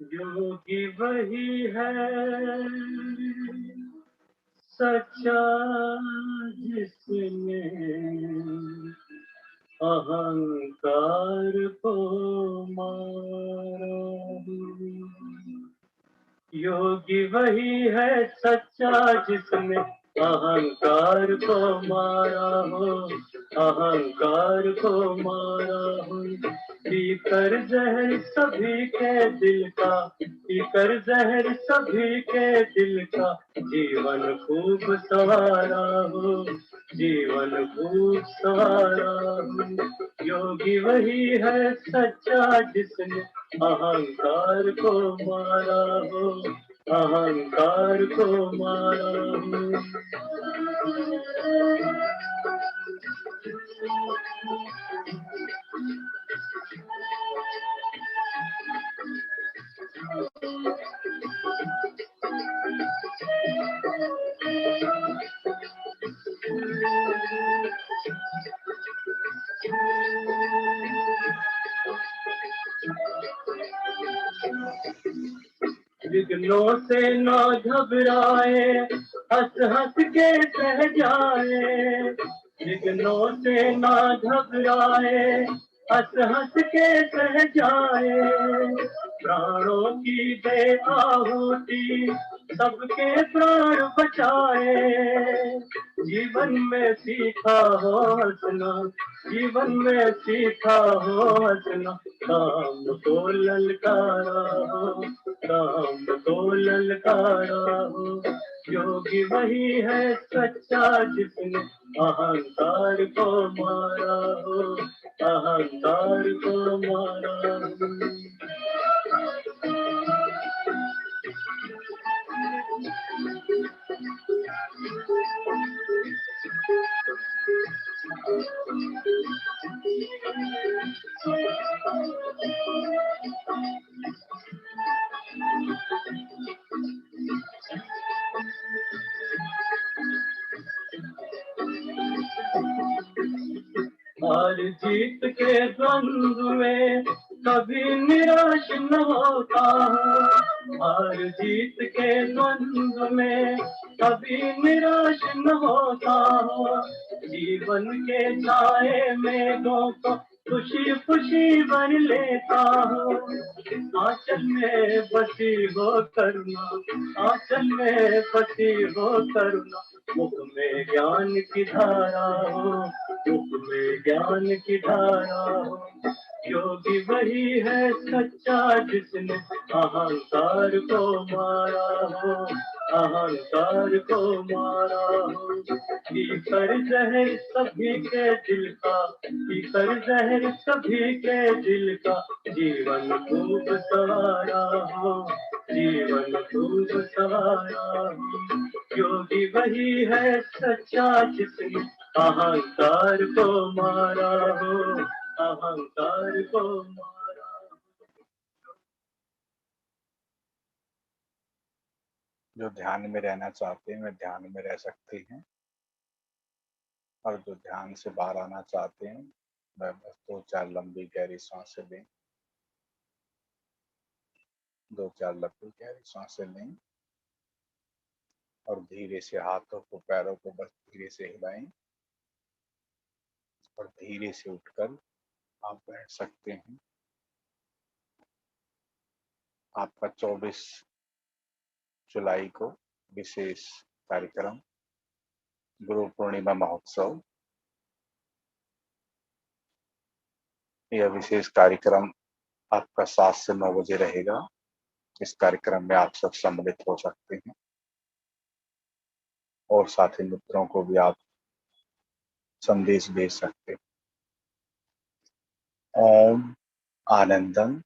योगी वही है सच्चा जिसने अहंकार को मारा। योगी वही है सच्चा जिसने अहंकार को मारा हो, अहंकार को मारा हो। पीकर जहर सभी के दिल का, पीकर जहर सभी के दिल का, जीवन खूब सवारा हो, जीवन खूब सवारा हो। योगी वही है सच्चा जिसने अहंकार को मारा हो, अहंकार को मारा हो। विघ्नों से न घबराए, हंस हंस के सह जाए। विघ्नों से न घबराए, हंस हंस के सह जाए। प्राणों की दे आहुति, सबके प्राण बचाए। जीवन में सीखा हो हंसना, जीवन में सीखा हो हंसना। काम को ललकारा हो, काम को ललकारा हो। योगी वही है सच्चा जिसने अहंकार को मारा हो, अहंकार को मारा हो। हार जीत के द्वंद्व में कभी निराश न होता हूँ। हार जीत के द्वंद्व में कभी निराश न होता हूँ। जीवन के छाए मेघों को खुशी खुशी भर लेता हूँ। आंचल में बसी हो करुणा, आंचल में बसी हो करुणा। मुख में ज्ञान की धारा हो, मुख में ज्ञान की धारा हो। योगी वही है सच्चा जिसने अहंकार को मारा हो, अहंकार को मारा हो। पीकर जहर सभी के दिल का, पीकर जहर सभी के दिल का, जीवन खूब सवारा हो, जीवन खूब सवारा हो। योगी वही है सच्चा जिसने अहंकार को मारा हो, अहंकार को मारा। जो ध्यान में रहना चाहते हैं वे ध्यान में रह सकते हैं, और जो ध्यान से बाहर आना चाहते हैं वह बस 2-4 लंबी गहरी सांसें लें, 2-4 लंबी गहरी सांसें लें और धीरे से हाथों को पैरों को बस धीरे से हिलाएं और धीरे से उठकर आप बैठ सकते हैं। आपका 24 जुलाई को विशेष कार्यक्रम गुरु पूर्णिमा महोत्सव, यह विशेष कार्यक्रम आपका 7 से 9 बजे रहेगा। इस कार्यक्रम में आप सब सम्मिलित हो सकते हैं और साथी मित्रों को भी आप संदेश भेज सकते हैं। ओम आनंदम